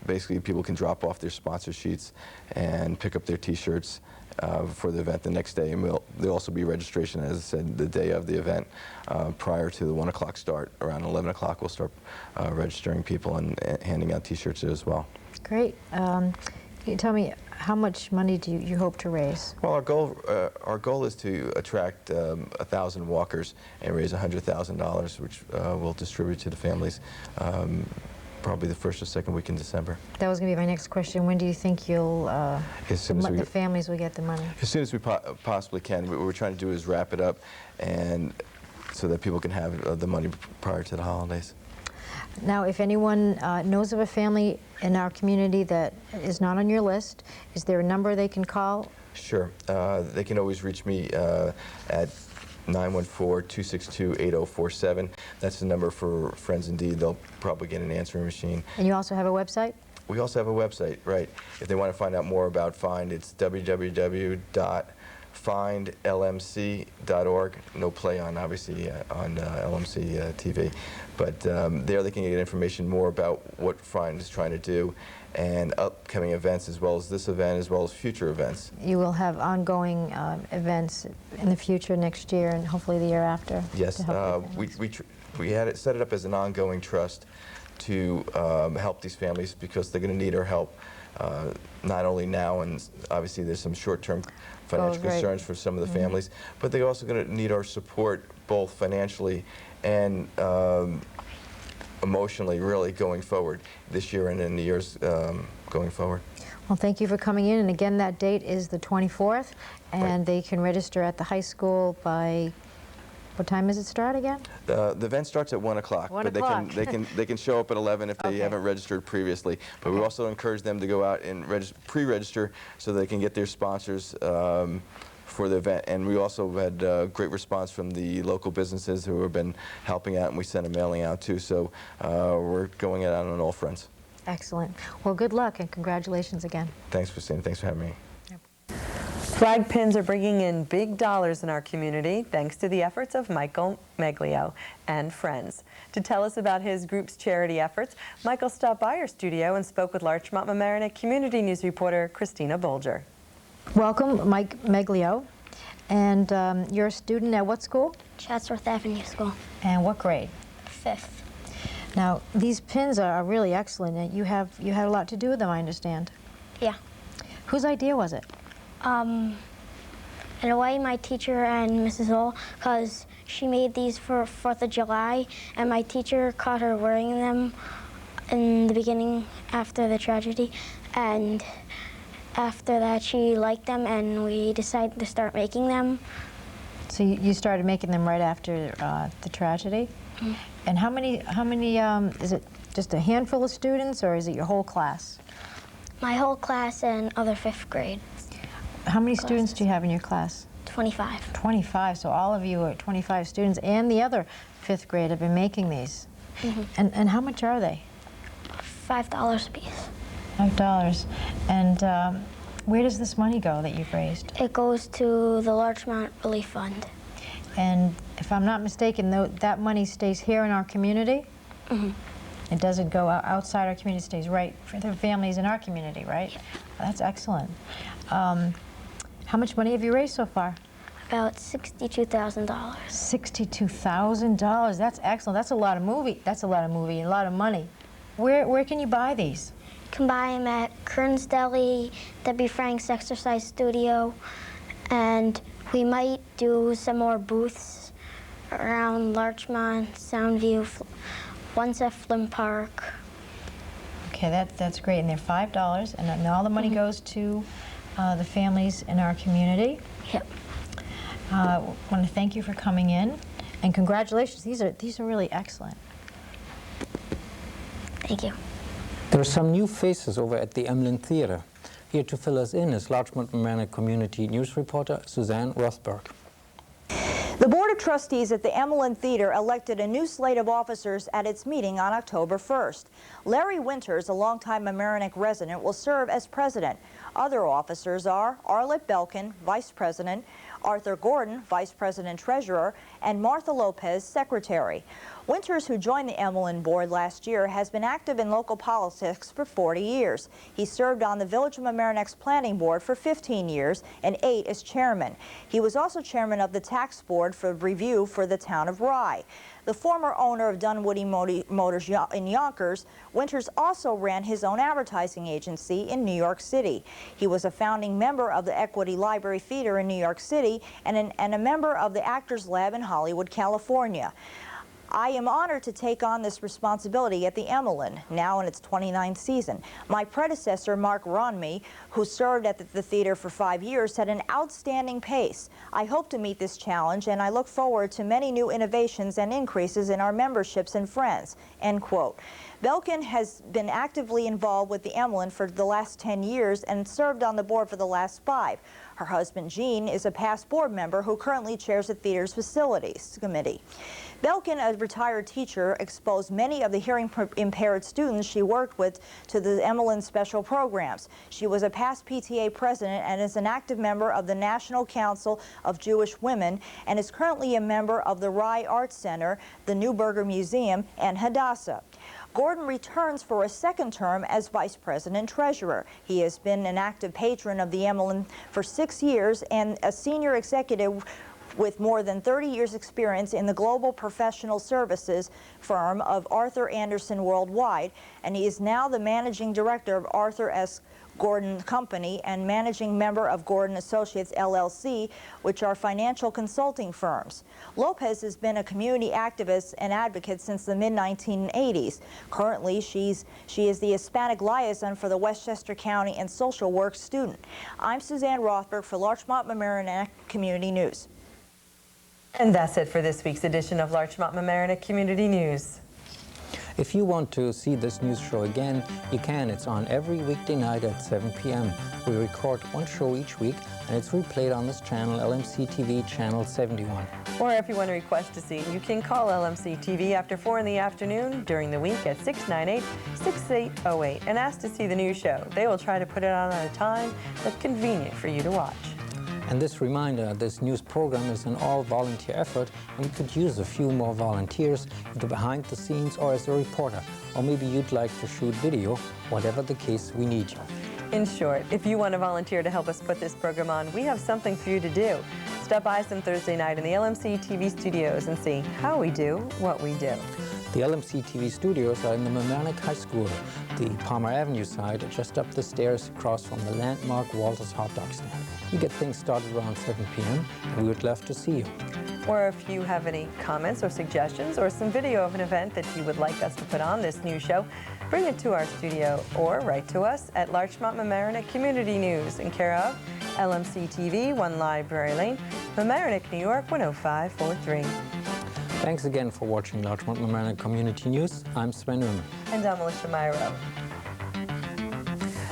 basically people can drop off their sponsor sheets and pick up their T-shirts for the event the next day. And there'll also be registration, as I said, the day of the event prior to the 1 o'clock start. Around 11 o'clock, we'll start registering people and handing out T-shirts as well. Great. Can you tell me how much money do you hope to raise? Well, our goal is to attract 1,000 walkers and raise $100,000, which we'll distribute to the families probably the first or second week in December. That was going to be my next question. When do you think you'll the families will get the money? As soon as we possibly can. What we're trying to do is wrap it up, and so that people can have the money prior to the holidays. Now, if anyone knows of a family in our community that is not on your list, is there a number they can call? Sure. They can always reach me at 914-262-8047. That's the number for Friends Indeed. They'll probably get an answering machine. And you also have a website? We also have a website, right. If they want to find out more about Find, it's www.findlmc.org. No play on, obviously, on LMC-TV. But there they can get information more about what Find is trying to do and upcoming events, as well as this event, as well as future events. You will have ongoing events in the future next year and hopefully the year after. Yes, we had it set it up as an ongoing trust to help these families because they're going to need our help, not only now, and obviously there's some short-term financial concerns for some of the families, but they're also going to need our support both financially and emotionally, really, going forward this year and in the years going forward. Well, thank you for coming in, and again, that date is the 24th, and they can register at the high school by, what time does it start again? The event starts at 1 o'clock, 1 but o'clock. they can show up at 11 if they Okay. haven't registered previously. But we also encourage them to go out and pre-register so they can get their sponsors for the event. And we also had great response from the local businesses who have been helping out, and we sent a mailing out too. So we're going out on all fronts. Excellent. Well, good luck, and congratulations again. Thanks, Christina. Thanks for having me. Flag pins are bringing in big dollars in our community thanks to the efforts of Michael Meglio and friends. To tell us about his group's charity efforts, Michael stopped by our studio and spoke with Larchmont Mamaroneck Community News reporter Christina Bolger. Welcome, Mike Meglio. And you're a student at what school? Chatsworth Avenue School. And what grade? 5th. Now, these pins are really excellent, and you had a lot to do with them, I understand. Yeah. Whose idea was it? In a way, my teacher and Mrs. Hull, because she made these for 4th of July, and my teacher caught her wearing them in the beginning after the tragedy, and after that she liked them, and we decided to start making them. So you started making them right after the tragedy? Mm-hmm. And how many, is it just a handful of students, or is it your whole class? My whole class and other 5th grade. How many students do you have in your class? 25. 25, so all of you are 25 students, and the other 5th grade have been making these. Mm-hmm. And how much are they? $5 a piece. $5. And where does this money go that you've raised? It goes to the Larchmont Relief Fund. And if I'm not mistaken, that money stays here in our community? Mm-hmm. It doesn't go outside our community, it stays right for the families in our community, right? Yeah. That's excellent. How much money have you raised so far? About $62,000. $62,000. That's excellent. That's a lot of movie. That's a lot of movie and a lot of money. Where can you buy these? You can buy them at Kern's Deli, Debbie Frank's Exercise Studio, and we might do some more booths around Larchmont, Soundview, once at Flint Park. Okay, that's great. And they're $5, and all the money goes to the families in our community. Yep. I want to thank you for coming in, and congratulations. These are really excellent. Thank you. There are some new faces over at the Emlyn Theater. Here to fill us in is Larchmont Mamaroneck Community News reporter Suzanne Rothberg. The Board of Trustees at the Emlyn Theater elected a new slate of officers at its meeting on October 1st. Larry Winters, a longtime Mamaroneck resident, will serve as president. Other officers are Arlette Belkin, vice president, Arthur Gordon, vice president treasurer, and Martha Lopez, secretary. Winters, who joined the Emlyn board last year, has been active in local politics for 40 years. He served on the Village of Mamaroneck's planning board for 15 years and 8 as chairman. He was also chairman of the tax board for review for the town of Rye. The former owner of Dunwoody Motors in Yonkers, Winters also ran his own advertising agency in New York City. He was a founding member of the Equity Library Theater in New York City and a member of the Actors Lab in Hollywood, California. I am honored to take on this responsibility at the Emlyn, now in its 29th season. My predecessor, Mark Ronme, who served at the theater for 5 years, set an outstanding pace. I hope to meet this challenge, and I look forward to many new innovations and increases in our memberships and friends." End quote. Belkin has been actively involved with the Emlyn for the last 10 years and served on the board for the last 5. Her husband, Gene, is a past board member who currently chairs the theater's facilities committee. Belkin, a retired teacher, exposed many of the hearing-impaired students she worked with to the Emlyn special programs. She was a past PTA president and is an active member of the National Council of Jewish Women and is currently a member of the Rye Arts Center, the Neuberger Museum, and Hadassah. Gordon returns for a second term as Vice President Treasurer. He has been an active patron of the Emlyn for 6 years and a senior executive with more than 30 years' experience in the global professional services firm of Arthur Andersen Worldwide, and he is now the managing director of Arthur S. Gordon Company and managing member of Gordon Associates LLC, which are financial consulting firms. Lopez has been a community activist and advocate since the mid-1980s. Currently, she is the Hispanic liaison for the Westchester County and Social Work student. I'm Suzanne Rothberg for Larchmont Mamaroneck Community News. And that's it for this week's edition of Larchmont Mamaroneck Community News. If you want to see this news show again, you can. It's on every weekday night at 7 p.m. We record one show each week, and it's replayed on this channel, LMC-TV channel 71. Or if you want to request a scene, you can call LMC-TV after 4 in the afternoon during the week at 698-6808 and ask to see the new show. They will try to put it on at a time that's convenient for you to watch. And this reminder, this news program is an all-volunteer effort, and we could use a few more volunteers, either behind the scenes or as a reporter. Or maybe you'd like to shoot video. Whatever the case, we need you. In short, if you want to volunteer to help us put this program on, we have something for you to do. Stop by some Thursday night in the LMC-TV studios and see how we do what we do. The LMC-TV studios are in the Mamaroneck High School, the Palmer Avenue side, just up the stairs across from the landmark Walter's hot dog stand. We get things started around 7 p.m. and we would love to see you. Or if you have any comments or suggestions or some video of an event that you would like us to put on this news show, bring it to our studio or write to us at Larchmont Mamaroneck Community News in care of LMC-TV, 1 Library Lane, Mamaroneck, New York, 10543. Thanks again for watching Larchmont Mamaroneck Community News. I'm Sven Ullman. And I'm Alyssha Miro.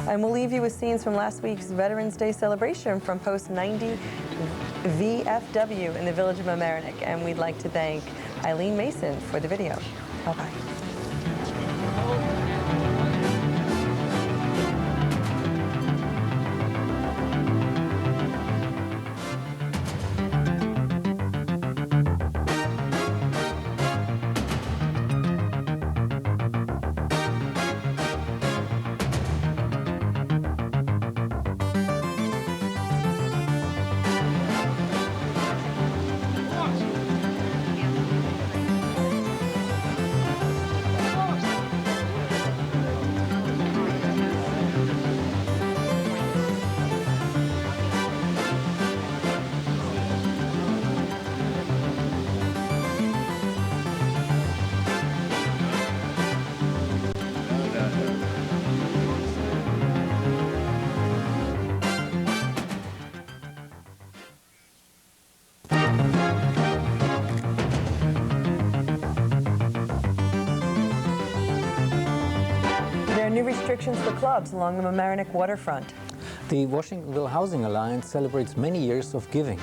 And we'll leave you with scenes from last week's Veterans Day celebration from Post 90 VFW in the village of Mamaroneck. And we'd like to thank Eileen Mason for the video. Bye-bye. New restrictions for clubs along the Mamaroneck waterfront. The Washingtonville Housing Alliance celebrates many years of giving.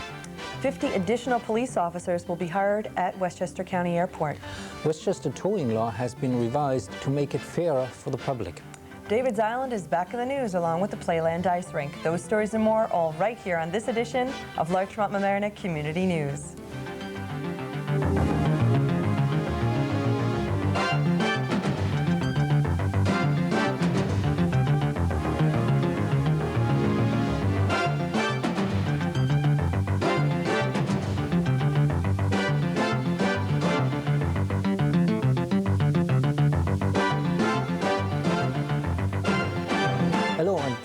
50 additional police officers will be hired at Westchester County Airport. Westchester towing law has been revised to make it fairer for the public. David's Island is back in the news along with the Playland Ice Rink. Those stories and more all right here on this edition of Larchmont Mamaroneck Community News.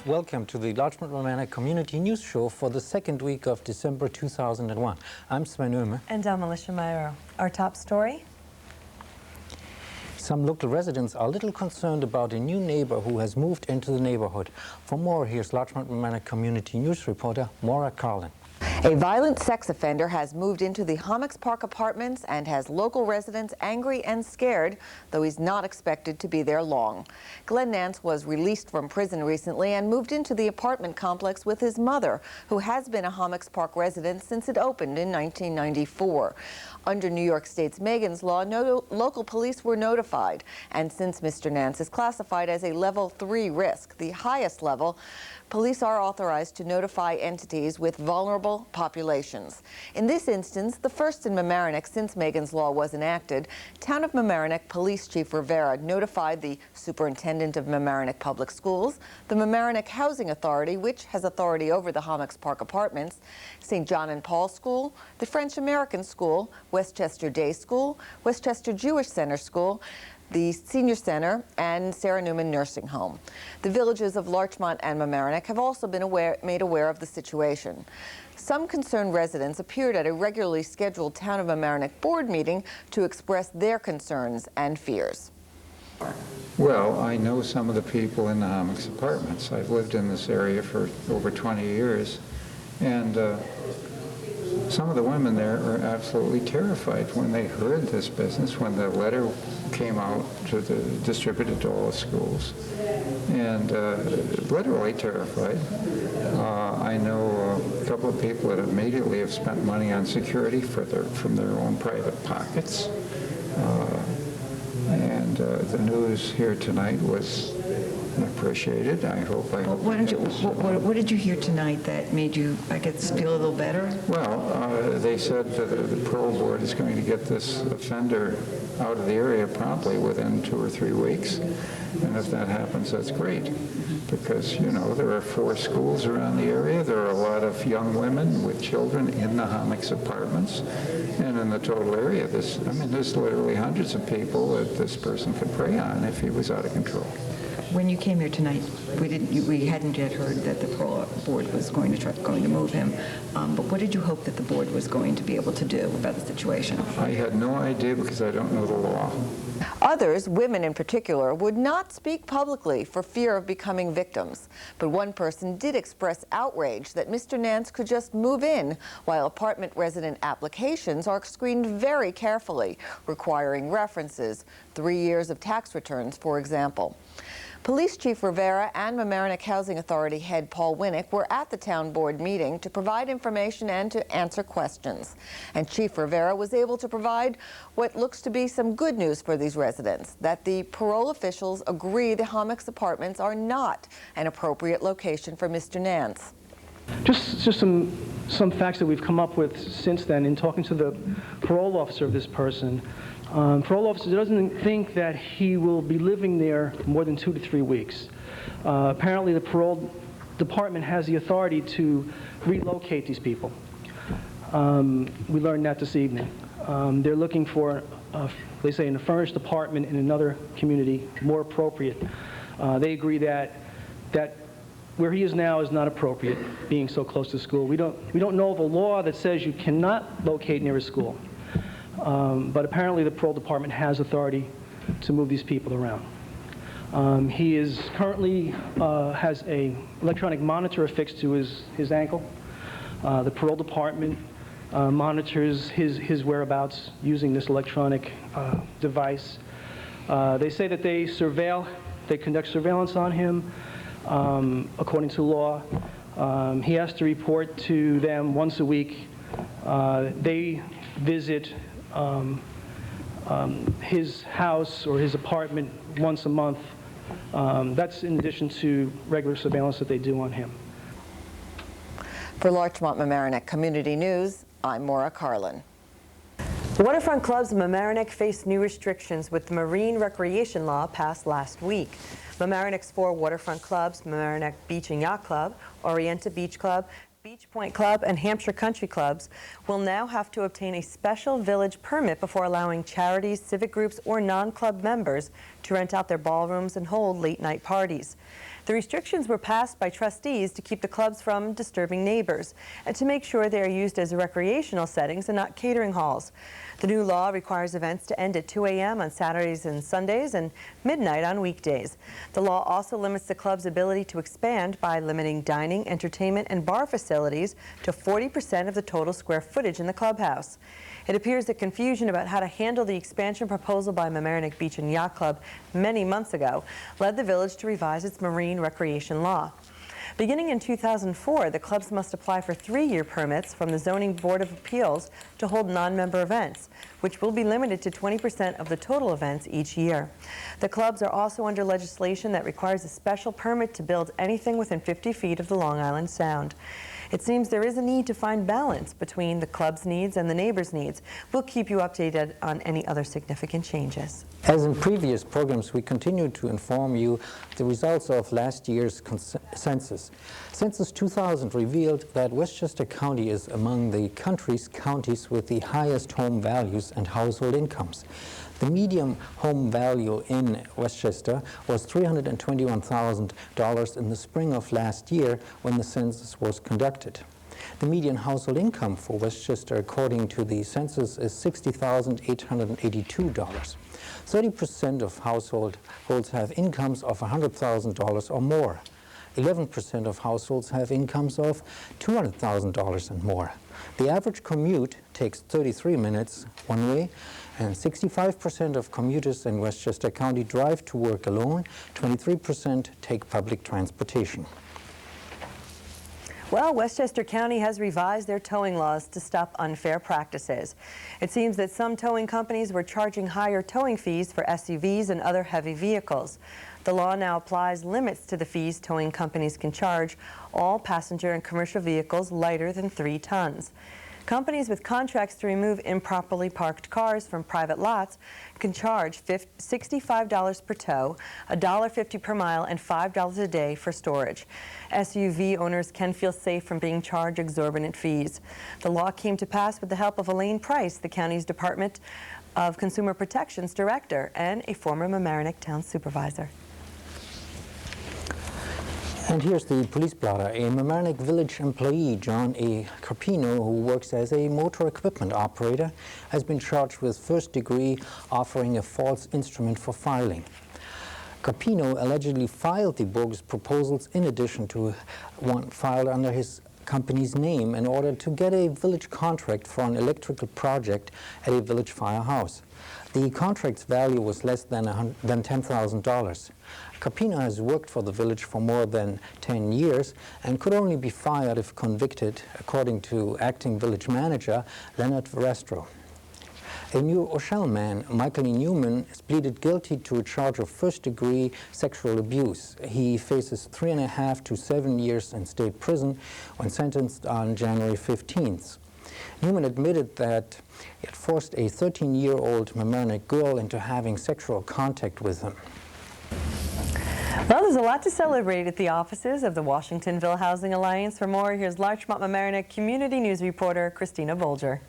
Welcome to the Larchmont Mamaroneck Community News Show for the second week of December 2001. I'm Sven Ullman. And I'm Alyssha Miro. Our top story? Some local residents are a little concerned about a new neighbor who has moved into the neighborhood. For more, here's Larchmont Mamaroneck Community News reporter Maura Carlin. A violent sex offender has moved into the Hommocks Park apartments and has local residents angry and scared, though he's not expected to be there long. Glenn Nance was released from prison recently and moved into the apartment complex with his mother, who has been a Hommocks Park resident since it opened in 1994. Under New York State's Megan's Law, no local police were notified, and since Mr. Nance is classified as a level 3 risk, the highest level, police are authorized to notify entities with vulnerable populations. In this instance, the first in Mamaroneck since Megan's Law was enacted, Town of Mamaroneck Police Chief Rivera notified the Superintendent of Mamaroneck Public Schools, the Mamaroneck Housing Authority, which has authority over the Hommocks Park Apartments, St. John and Paul School, the French American School, Westchester Day School, Westchester Jewish Center School, the Senior Center, and Sarah Newman Nursing Home. The villages of Larchmont and Mamaroneck have also been made aware of the situation. Some concerned residents appeared at a regularly scheduled Town of Mamaroneck board meeting to express their concerns and fears. Well, I know some of the people in the Homick's apartments. I've lived in this area for over 20 years, and some of the women there are absolutely terrified when they heard this business, when the letter came out distributed to all the schools, and literally terrified. I know a couple of people that immediately have spent money on security from their own private pockets. And the news here tonight was appreciated. I hope what did you hear tonight that made you, I guess, feel a little better? Well, they said that the parole board is going to get this offender out of the area promptly within 2 or 3 weeks. And if that happens, that's great. Because, you know, there are 4 schools around the area. There are a lot of young women with children in the Homick's apartments. And in the total area, there's literally hundreds of people that this person could prey on if he was out of control. When you came here tonight, we hadn't yet heard that the parole board was going to move him. But what did you hope that the board was going to be able to do about the situation? I had no idea because I don't know the law. Others, women in particular, would not speak publicly for fear of becoming victims. But one person did express outrage that Mr. Nance could just move in while apartment resident applications are screened very carefully, requiring references, 3 years of tax returns, for example. Police Chief Rivera and Mamaroneck Housing Authority head Paul Winnick were at the town board meeting to provide information and to answer questions. And Chief Rivera was able to provide what looks to be some good news for these residents, that the parole officials agree the Homick's apartments are not an appropriate location for Mr. Nance. Just some facts that we've come up with since then in talking to the parole officer of this person. Parole officer doesn't think that he will be living there more than 2 to 3 weeks. Apparently the parole department has the authority to relocate these people. We learned that this evening. They're looking for, they say, in a furnished apartment in another community, more appropriate. They agree that where he is now is not appropriate, being so close to school. We don't know of a law that says you cannot locate near a school. But apparently the parole department has authority to move these people around. He is currently has a electronic monitor affixed to his ankle. The parole department monitors his whereabouts using this electronic device. They say that they conduct surveillance on him according to law. He has to report to them once a week. They visit his house or his apartment once a month. That's in addition to regular surveillance that they do on him. For Larchmont Mamaroneck Community News, I'm Maura Carlin. Waterfront clubs in Mamaroneck face new restrictions with the marine recreation law passed last week. Mamaroneck's 4 waterfront clubs, Mamaroneck Beach and Yacht Club, Orienta Beach Club, Beach Point Club, and Hampshire Country Clubs, will now have to obtain a special village permit before allowing charities, civic groups, or non-club members to rent out their ballrooms and hold late-night parties. The restrictions were passed by trustees to keep the clubs from disturbing neighbors and to make sure they are used as recreational settings and not catering halls. The new law requires events to end at 2 a.m. on Saturdays and Sundays and midnight on weekdays. The law also limits the club's ability to expand by limiting dining, entertainment, and bar facilities to 40% of the total square footage in the clubhouse. It appears that confusion about how to handle the expansion proposal by Mamaroneck Beach and Yacht Club many months ago led the village to revise its marine recreation law. Beginning in 2004, the clubs must apply for 3-year permits from the Zoning Board of Appeals to hold non-member events, which will be limited to 20% of the total events each year. The clubs are also under legislation that requires a special permit to build anything within 50 feet of the Long Island Sound. It seems there is a need to find balance between the club's needs and the neighbors' needs. We'll keep you updated on any other significant changes. As in previous programs, we continue to inform you the results of last year's census. Census 2000 revealed that Westchester County is among the country's counties with the highest home values and household incomes. The median home value in Westchester was $321,000 in the spring of last year when the census was conducted. The median household income for Westchester, according to the census, is $60,882. 30% of households have incomes of $100,000 or more. 11% of households have incomes of $200,000 and more. The average commute takes 33 minutes one way, and 65% of commuters in Westchester County drive to work alone. 23% take public transportation. Well, Westchester County has revised their towing laws to stop unfair practices. It seems that some towing companies were charging higher towing fees for SUVs and other heavy vehicles. The law now applies limits to the fees towing companies can charge all passenger and commercial vehicles lighter than 3 tons. Companies with contracts to remove improperly parked cars from private lots can charge $65 per tow, $1.50 per mile, and $5 a day for storage. SUV owners can feel safe from being charged exorbitant fees. The law came to pass with the help of Elaine Price, the county's Department of Consumer Protection's director and a former Mamaroneck town supervisor. And here's the police blotter. A Mamaroneck Village employee, John A. Carpino, who works as a motor equipment operator, has been charged with first-degree offering a false instrument for filing. Carpino allegedly filed the bogus proposals in addition to one filed under his company's name in order to get a village contract for an electrical project at a village firehouse. The contract's value was less than $10,000. Carpino has worked for the village for more than 10 years and could only be fired if convicted, according to acting village manager Leonard Verestro. A New Rochelle man, Michael E. Newman, is pleaded guilty to a charge of first-degree sexual abuse. He faces 3.5 to 7 years in state prison when sentenced on January 15th. Newman admitted that he had forced a 13-year-old Mamaroneck girl into having sexual contact with him. Well, there's a lot to celebrate at the offices of the Washingtonville Housing Alliance. For more, here's Larchmont Mamaroneck Community News reporter Christina Bolger.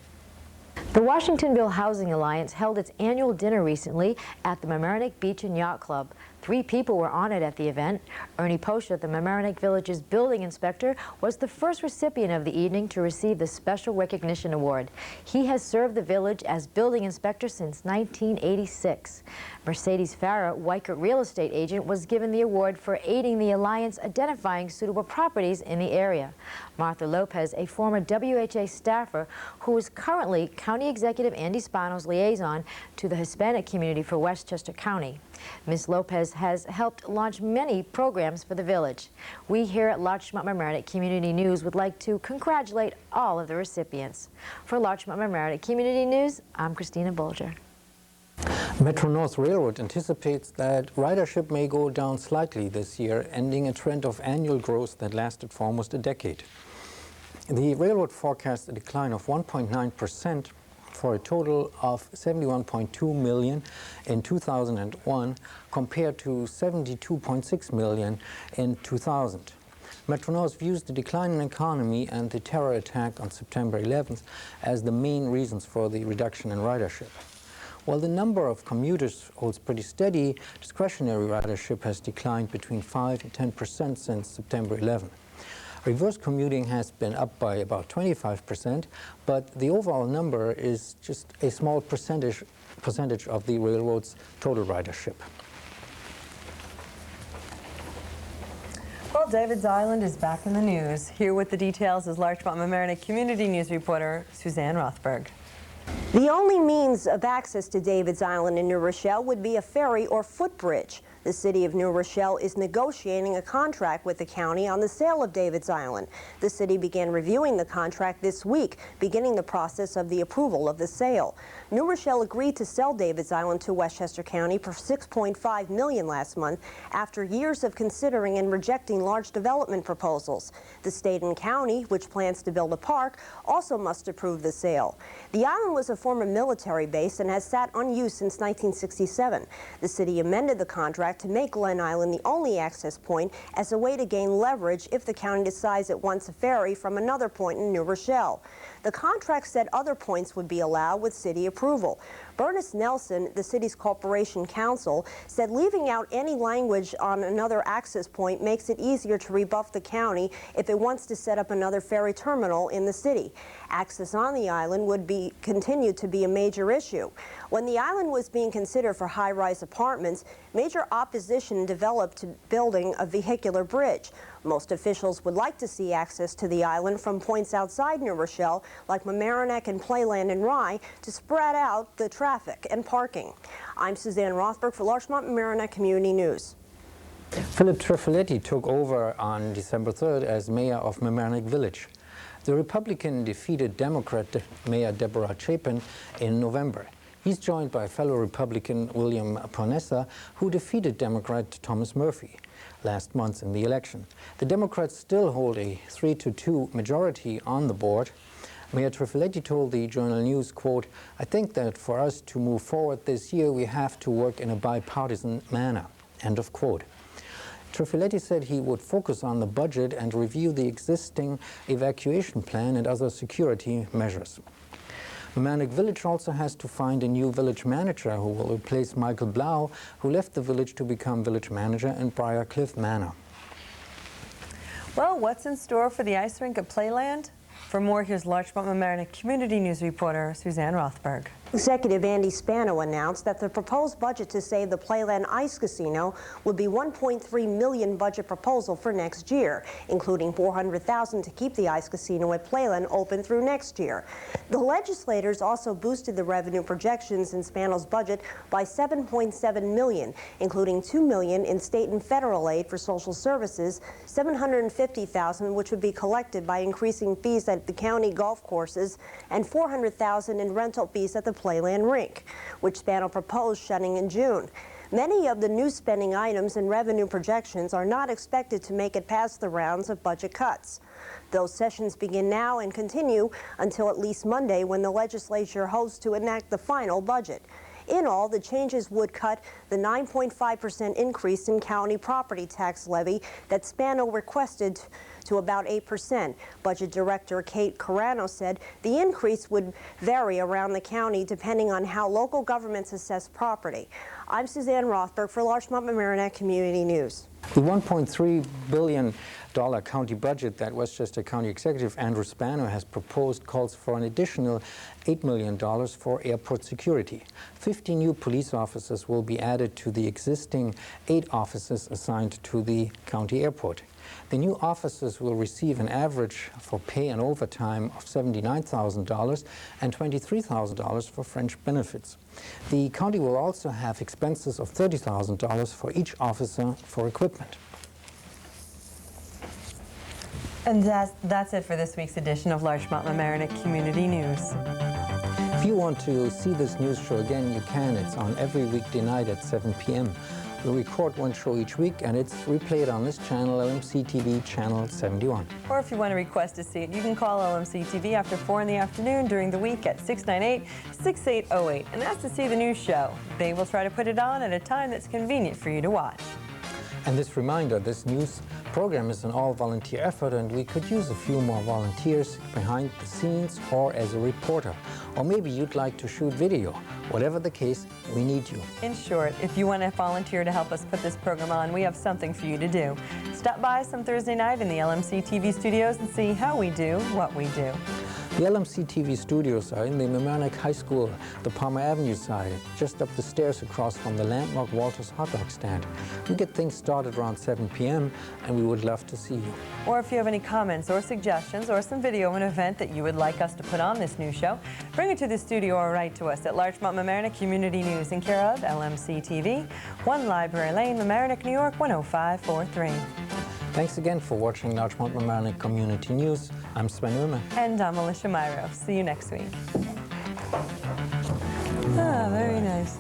The Washingtonville Housing Alliance held its annual dinner recently at the Mamaroneck Beach and Yacht Club. 3 people were honored at the event. Ernie Posha, the Mamaroneck Village's building inspector, was the first recipient of the evening to receive the Special Recognition Award. He has served the village as building inspector since 1986. Mercedes Farah, Weichert real estate agent, was given the award for aiding the Alliance identifying suitable properties in the area. Martha Lopez, a former WHA staffer who is currently County Executive Andy Spano's liaison to the Hispanic community for Westchester County. Ms. Lopez has helped launch many programs for the village. We here at Larchmont Mamaroneck Community News would like to congratulate all of the recipients. For Larchmont Mamaroneck Community News, I'm Christina Bolger. Metro-North Railroad anticipates that ridership may go down slightly this year, ending a trend of annual growth that lasted for almost a decade. The railroad forecasts a decline of 1.9% for a total of 71.2 million in 2001 compared to 72.6 million in 2000. Metro-North views the decline in economy and the terror attack on September 11th as the main reasons for the reduction in ridership. While the number of commuters holds pretty steady, discretionary ridership has declined between 5 and 10% since September 11. Reverse commuting has been up by about 25%, but the overall number is just a small percentage of the railroad's total ridership. Well, David's Island is back in the news. Here with the details is Larchmont Mamaroneck Community News reporter Suzanne Rothberg. The only means of access to David's Island in New Rochelle would be a ferry or footbridge. The city of New Rochelle is negotiating a contract with the county on the sale of David's Island. The city began reviewing the contract this week, beginning the process of the approval of the sale. New Rochelle agreed to sell David's Island to Westchester County for $6.5 million last month after years of considering and rejecting large development proposals. The state and county, which plans to build a park, also must approve the sale. The island was a former military base and has sat unused since 1967. The city amended the contract to make Glen Island the only access point as a way to gain leverage if the county decides it wants a ferry from another point in New Rochelle. The contract said other points would be allowed with city approval. Bernice Nelson, the city's corporation counsel, said leaving out any language on another access point makes it easier to rebuff the county if it wants to set up another ferry terminal in the city. Access on the island would continue to be a major issue. When the island was being considered for high-rise apartments, major opposition developed to building a vehicular bridge. Most officials would like to see access to the island from points outside New Rochelle, like Mamaroneck and Playland and Rye, to spread out the traffic and parking. I'm Suzanne Rothberg for Larchmont Mamaroneck Community News. Philip Trifiletti took over on December 3rd as mayor of Mamaroneck Village. The Republican defeated Democrat Mayor Deborah Chapin in November. He's joined by fellow Republican William Paonessa, who defeated Democrat Thomas Murphy last month in the election. The Democrats still hold a 3-2 majority on the board. Mayor Trifiletti told the Journal News, quote, "I think that for us to move forward this year, we have to work in a bipartisan manner," end of quote. Trifiletti said he would focus on the budget and review the existing evacuation plan and other security measures. Mamaroneck Village also has to find a new village manager who will replace Michael Blau, who left the village to become village manager in Briarcliff Manor. Well, what's in store for the ice rink at Playland? For more, here's Larchmont Mamaroneck Community News reporter Suzanne Rothberg. Executive Andy Spano announced that the proposed budget to save the Playland Ice Casino would be $1.3 million budget proposal for next year, including $400,000 to keep the ice casino at Playland open through next year. The legislators also boosted the revenue projections in Spano's budget by $7.7 million, including $2 million in state and federal aid for social services, $750,000 which would be collected by increasing fees at the county golf courses, and $400,000 in rental fees at the Playland rink, which Spano proposed shutting in June. Many of the new spending items and revenue projections are not expected to make it past the rounds of budget cuts. Those sessions begin now and continue until at least Monday, when the legislature hopes to enact the final budget. In all, the changes would cut the 9.5% increase in county property tax levy that Spano requested to about 8%. Budget Director Kate Carano said the increase would vary around the county depending on how local governments assess property. I'm Suzanne Rothberg for Larchmont Mamaroneck Community News. The $1.3 billion county budget that Westchester County Executive Andrew Spano has proposed calls for an additional $8 million for airport security. 50 new police officers will be added to the existing 8 officers assigned to the county airport. The new officers will receive an average for pay and overtime of $79,000 and $23,000 for fringe benefits. The county will also have expenses of $30,000 for each officer for equipment. And that's it for this week's edition of Larchmont Mamaroneck Community News. If you want to see this news show again, you can. It's on every weekday night at 7 p.m. We record one show each week, and it's replayed on this channel, LMC-TV channel 71. Or if you want to request to see it, you can call LMC-TV after 4 in the afternoon during the week at 698-6808 and ask to see the news show. They will try to put it on at a time that's convenient for you to watch. And this reminder, this news program is an all-volunteer effort, and we could use a few more volunteers behind the scenes or as a reporter. Or maybe you'd like to shoot video. Whatever the case, we need you. In short, if you want to volunteer to help us put this program on, we have something for you to do. Stop by some Thursday night in the LMC-TV studios and see how we do what we do. The LMC-TV studios are in the Mamaroneck High School, the Palmer Avenue side, just up the stairs across from the landmark Walter's hot dog stand. We get things started around 7 p.m. and we would love to see you. Or if you have any comments or suggestions or some video of an event that you would like us to put on this news show, bring it to the studio or write to us at Larchmont Mamaroneck Community News in care of LMC-TV, 1 Library Lane, Mamaroneck, New York, 10543. Thanks again for watching Larchmont Mamaroneck Community News. I'm Sven Irmer. And I'm Alyssha Miro. See you next week. Ah, very nice.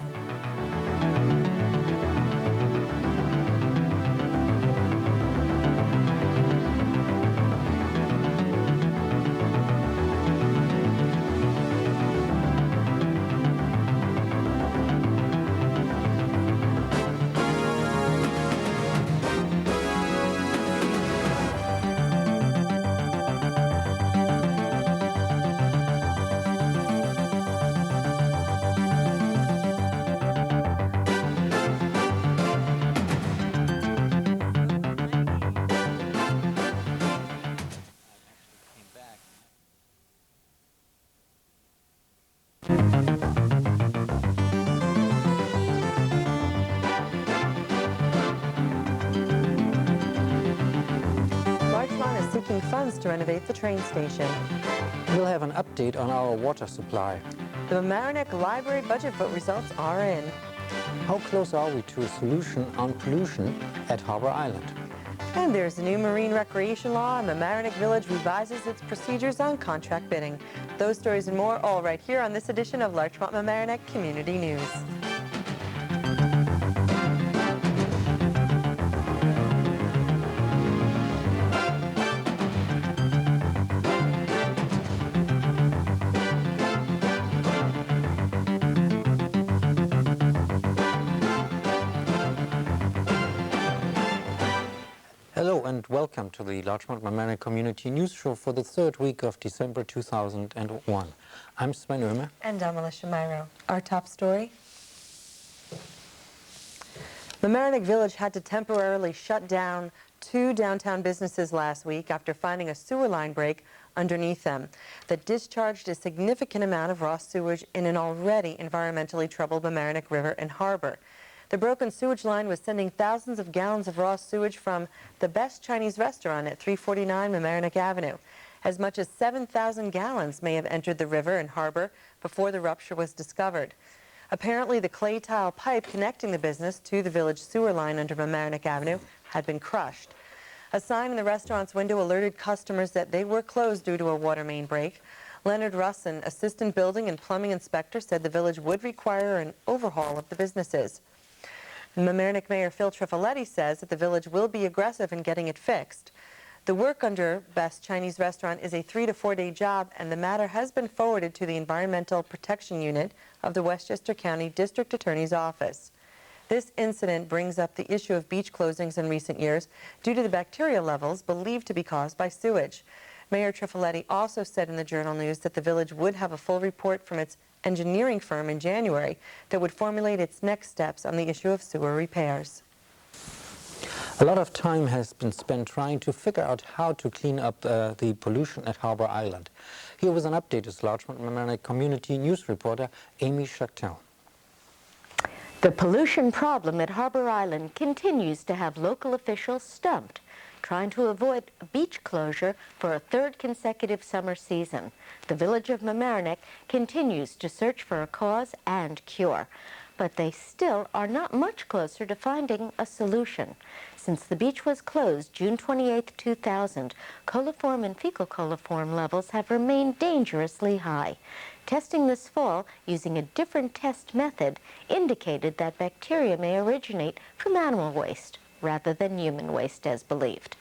to renovate the train station. We'll have an update on our water supply. The Mamaroneck Library budget vote results are in. How close are we to a solution on pollution at Harbor Island? And there's a new marine recreation law, and Mamaroneck Village revises its procedures on contract bidding. Those stories and more all right here on this edition of Larchmont Mamaroneck Community News. Hello and welcome to the Larchmont Mamaroneck Community News Show for the third week of December 2001. I'm Sven Oehmer. And I'm Alyssha Miro. Our top story. Mamaroneck Village had to temporarily shut down 2 downtown businesses last week after finding a sewer line break underneath them that discharged a significant amount of raw sewage in an already environmentally troubled Mamaroneck River and Harbor. The broken sewage line was sending thousands of gallons of raw sewage from the Best Chinese Restaurant at 349 Mamaroneck Avenue. As much as 7,000 gallons may have entered the river and harbor before the rupture was discovered. Apparently, the clay tile pipe connecting the business to the village sewer line under Mamaroneck Avenue had been crushed. A sign in the restaurant's window alerted customers that they were closed due to a water main break. Leonard Russin, Assistant Building and Plumbing Inspector, said the village would require an overhaul of the businesses. Mamaroneck Mayor Phil Trifiletti says that the village will be aggressive in getting it fixed. The work under Best Chinese Restaurant is a 3 to 4 day job, and the matter has been forwarded to the Environmental Protection Unit of the Westchester County District Attorney's Office. This incident brings up the issue of beach closings in recent years due to the bacteria levels believed to be caused by sewage. Mayor Trifiletti also said in the Journal News that the village would have a full report from its engineering firm in January that would formulate its next steps on the issue of sewer repairs. A lot of time has been spent trying to figure out how to clean up the pollution at Harbor Island. Here was an update as Larchmont Mamaroneck Community News reporter Amy Schachtel. The pollution problem at Harbor Island continues to have local officials stumped, trying to avoid beach closure for a 3rd consecutive summer season. The village of Mamaroneck continues to search for a cause and cure, but they still are not much closer to finding a solution. Since the beach was closed June 28, 2000, coliform and fecal coliform levels have remained dangerously high. Testing this fall using a different test method indicated that bacteria may originate from animal waste rather than human waste as believed.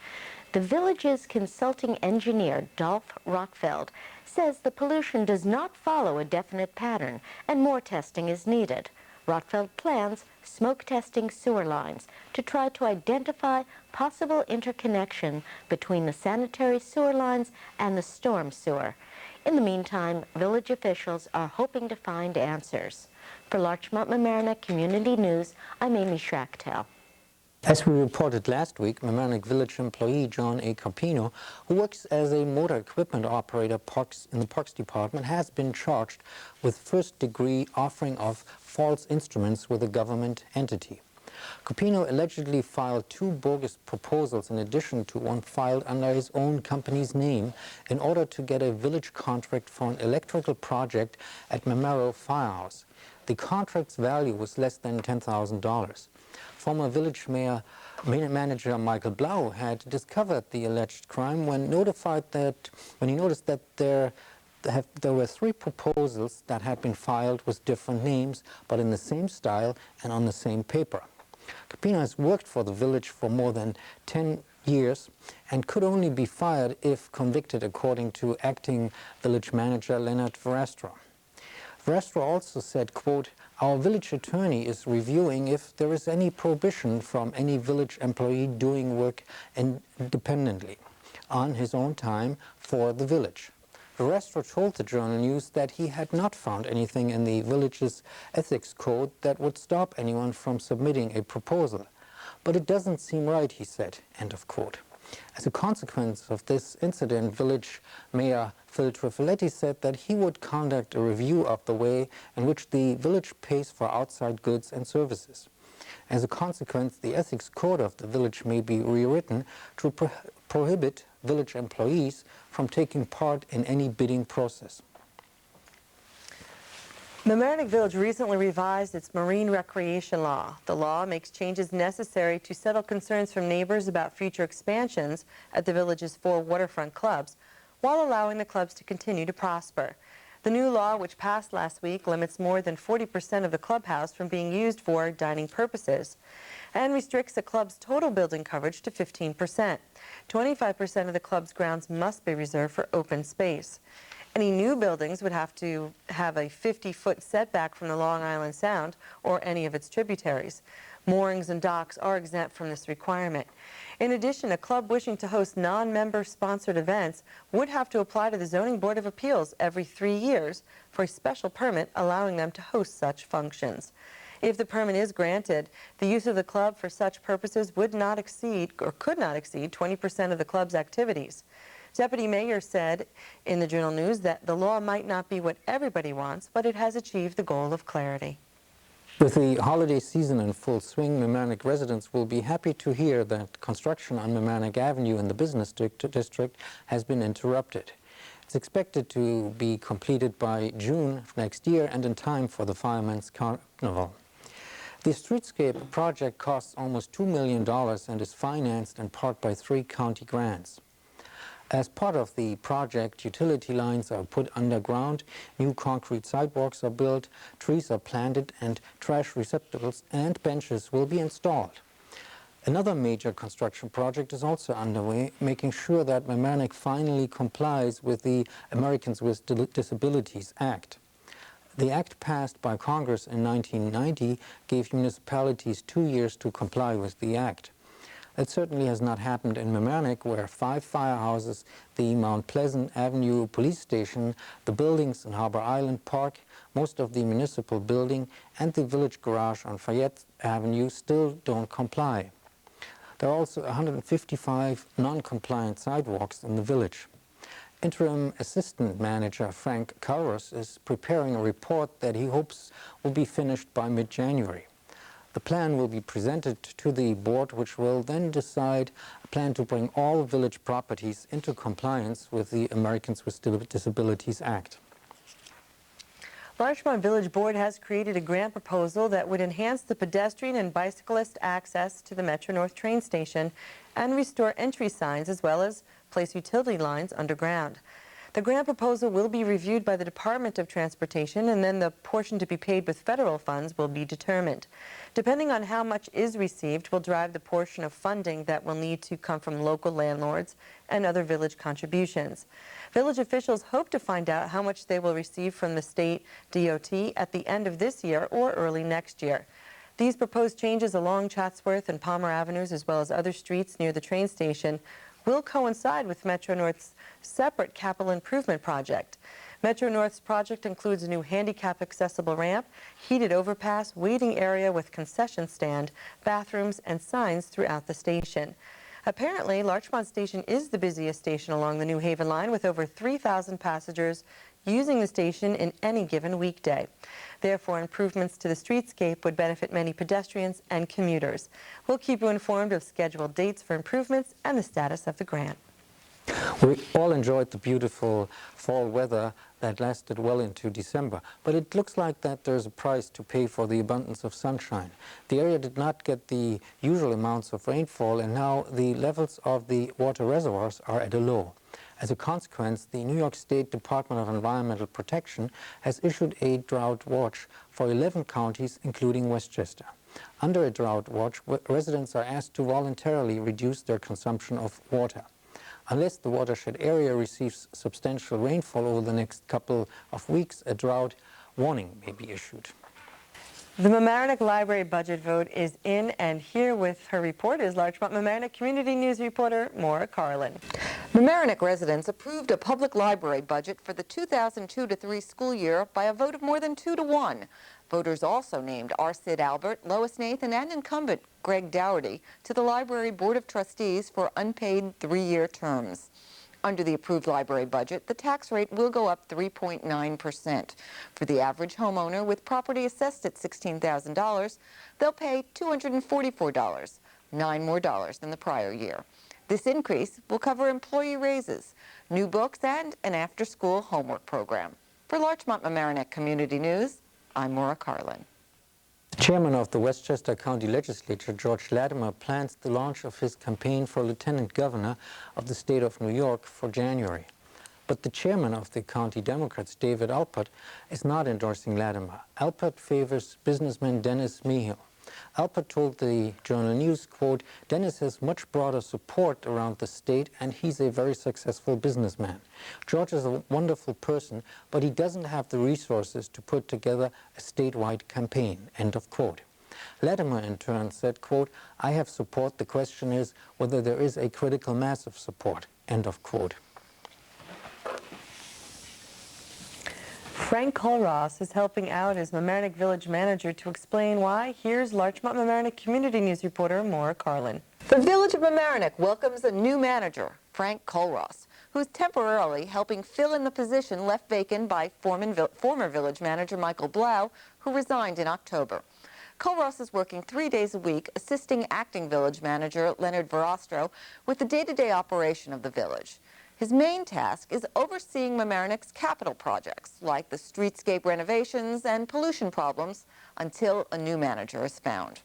The village's consulting engineer, Dolph Rockfeld, says the pollution does not follow a definite pattern and more testing is needed. Rockfeld plans smoke testing sewer lines to try to identify possible interconnection between the sanitary sewer lines and the storm sewer. In the meantime, village officials are hoping to find answers. For Larchmont Mamaroneck Community News, I'm Amy Schachtel. As we reported last week, Mamaroneck Village employee John A. Carpino, who works as a motor equipment operator in the Parks Department, has been charged with first-degree offering of false instruments with a government entity. Carpino allegedly filed 2 bogus proposals in addition to one filed under his own company's name in order to get a village contract for an electrical project at Mamaroneck Firehouse. The contract's value was less than $10,000. Former village manager Michael Blau had discovered the alleged crime when he noticed that there were 3 proposals that had been filed with different names, but in the same style and on the same paper. Carpino has worked for the village for more than 10 years and could only be fired if convicted, according to acting village manager Leonard Verestro. Verestro also said, quote, "Our village attorney is reviewing if there is any prohibition from any village employee doing work independently on his own time for the village." Verestro told the Journal News that he had not found anything in the village's ethics code that would stop anyone from submitting a proposal. But it doesn't seem right, he said, end of quote. As a consequence of this incident, village mayor Phil Trifiletti said that he would conduct a review of the way in which the village pays for outside goods and services. As a consequence, the ethics code of the village may be rewritten to prohibit village employees from taking part in any bidding process. Mamaroneck Village recently revised its marine recreation law. The law makes changes necessary to settle concerns from neighbors about future expansions at the village's 4 waterfront clubs, while allowing the clubs to continue to prosper. The new law, which passed last week, limits more than 40% of the clubhouse from being used for dining purposes and restricts the club's total building coverage to 15%. 25% of the club's grounds must be reserved for open space. Any new buildings would have to have a 50-foot setback from the Long Island Sound or any of its tributaries. Moorings and docks are exempt from this requirement. In addition, a club wishing to host non-member sponsored events would have to apply to the Zoning Board of Appeals every 3 years for a special permit allowing them to host such functions. If the permit is granted, the use of the club for such purposes would not exceed or could not exceed 20% of the club's activities. Deputy Mayor said in the Journal News that the law might not be what everybody wants, but it has achieved the goal of clarity. With the holiday season in full swing, Mamaroneck residents will be happy to hear that construction on Mamaroneck Avenue in the business district has been interrupted. It's expected to be completed by June of next year and in time for the Firemen's Carnival. The streetscape project costs almost $2 million and is financed in part by 3 county grants. As part of the project, utility lines are put underground, new concrete sidewalks are built, trees are planted, and trash receptacles and benches will be installed. Another major construction project is also underway, making sure that Mamaroneck finally complies with the Americans with Disabilities Act. The act passed by Congress in 1990 gave municipalities 2 years to comply with the act. It certainly has not happened in Mamaroneck, where 5 firehouses, the Mount Pleasant Avenue police station, the buildings in Harbor Island Park, most of the municipal building, and the village garage on Fayette Avenue still don't comply. There are also 155 non-compliant sidewalks in the village. Interim Assistant Manager Frank Calros is preparing a report that he hopes will be finished by mid-January. The plan will be presented to the board, which will then decide a plan to bring all village properties into compliance with the Americans with Disabilities Act. Larchmont Village Board has created a grant proposal that would enhance the pedestrian and bicyclist access to the Metro-North train station and restore entry signs as well as place utility lines underground. The grant proposal will be reviewed by the Department of Transportation, and then the portion to be paid with federal funds will be determined. Depending on how much is received will drive the portion of funding that will need to come from local landlords and other village contributions. Village officials hope to find out how much they will receive from the state DOT at the end of this year or early next year. These proposed changes along Chatsworth and Palmer Avenues, as well as other streets near the train station, will coincide with Metro-North's separate capital improvement project. Metro-North's project includes a new handicap-accessible ramp, heated overpass, waiting area with concession stand, bathrooms, and signs throughout the station. Apparently, Larchmont Station is the busiest station along the New Haven line, with over 3,000 passengers using the station in any given weekday. Therefore, improvements to the streetscape would benefit many pedestrians and commuters. We'll keep you informed of scheduled dates for improvements and the status of the grant. We all enjoyed the beautiful fall weather that lasted well into December, but it looks like that there's a price to pay for the abundance of sunshine. The area did not get the usual amounts of rainfall, and now the levels of the water reservoirs are at a low. As a consequence, the New York State Department of Environmental Protection has issued a drought watch for 11 counties, including Westchester. Under a drought watch, residents are asked to voluntarily reduce their consumption of water. Unless the watershed area receives substantial rainfall over the next couple of weeks, a drought warning may be issued. The Mamaroneck Library budget vote is in, and here with her report is Larchmont Mamaroneck Community News reporter Maura Carlin. Mamaroneck residents approved a public library budget for the 2002-03 school year by a vote of more than 2-1. Voters also named R. Sid Albert, Lois Nathan, and incumbent Greg Dougherty to the Library Board of Trustees for unpaid 3-year terms. Under the approved library budget, the tax rate will go up 3.9%. For the average homeowner with property assessed at $16,000, they'll pay $244, $9 more than the prior year. This increase will cover employee raises, new books, and an after-school homework program. For Larchmont Mamaroneck Community News, I'm Maura Carlin. The chairman of the Westchester County Legislature, George Latimer, plans the launch of his campaign for lieutenant governor of the state of New York for January. But the chairman of the county Democrats, David Alpert, is not endorsing Latimer. Alpert favors businessman Dennis Mehill. Alpert told the Journal News, quote, "Dennis has much broader support around the state and he's a very successful businessman. George is a wonderful person, but he doesn't have the resources to put together a statewide campaign," end of quote. Latimer in turn said, quote, "I have support. The question is whether there is a critical mass of support," end of quote. Frank Colross is helping out as Mamaroneck Village Manager. To explain why, here's Larchmont Mamaroneck Community News reporter Maura Carlin. The Village of Mamaroneck welcomes a new manager, Frank Colross, who's temporarily helping fill in the position left vacant by former village manager Michael Blau, who resigned in October. Colross is working 3 days a week, assisting acting village manager Leonard Verostro with the day-to-day operation of the village. His main task is overseeing Mamaroneck's capital projects, like the streetscape renovations and pollution problems, until a new manager is found.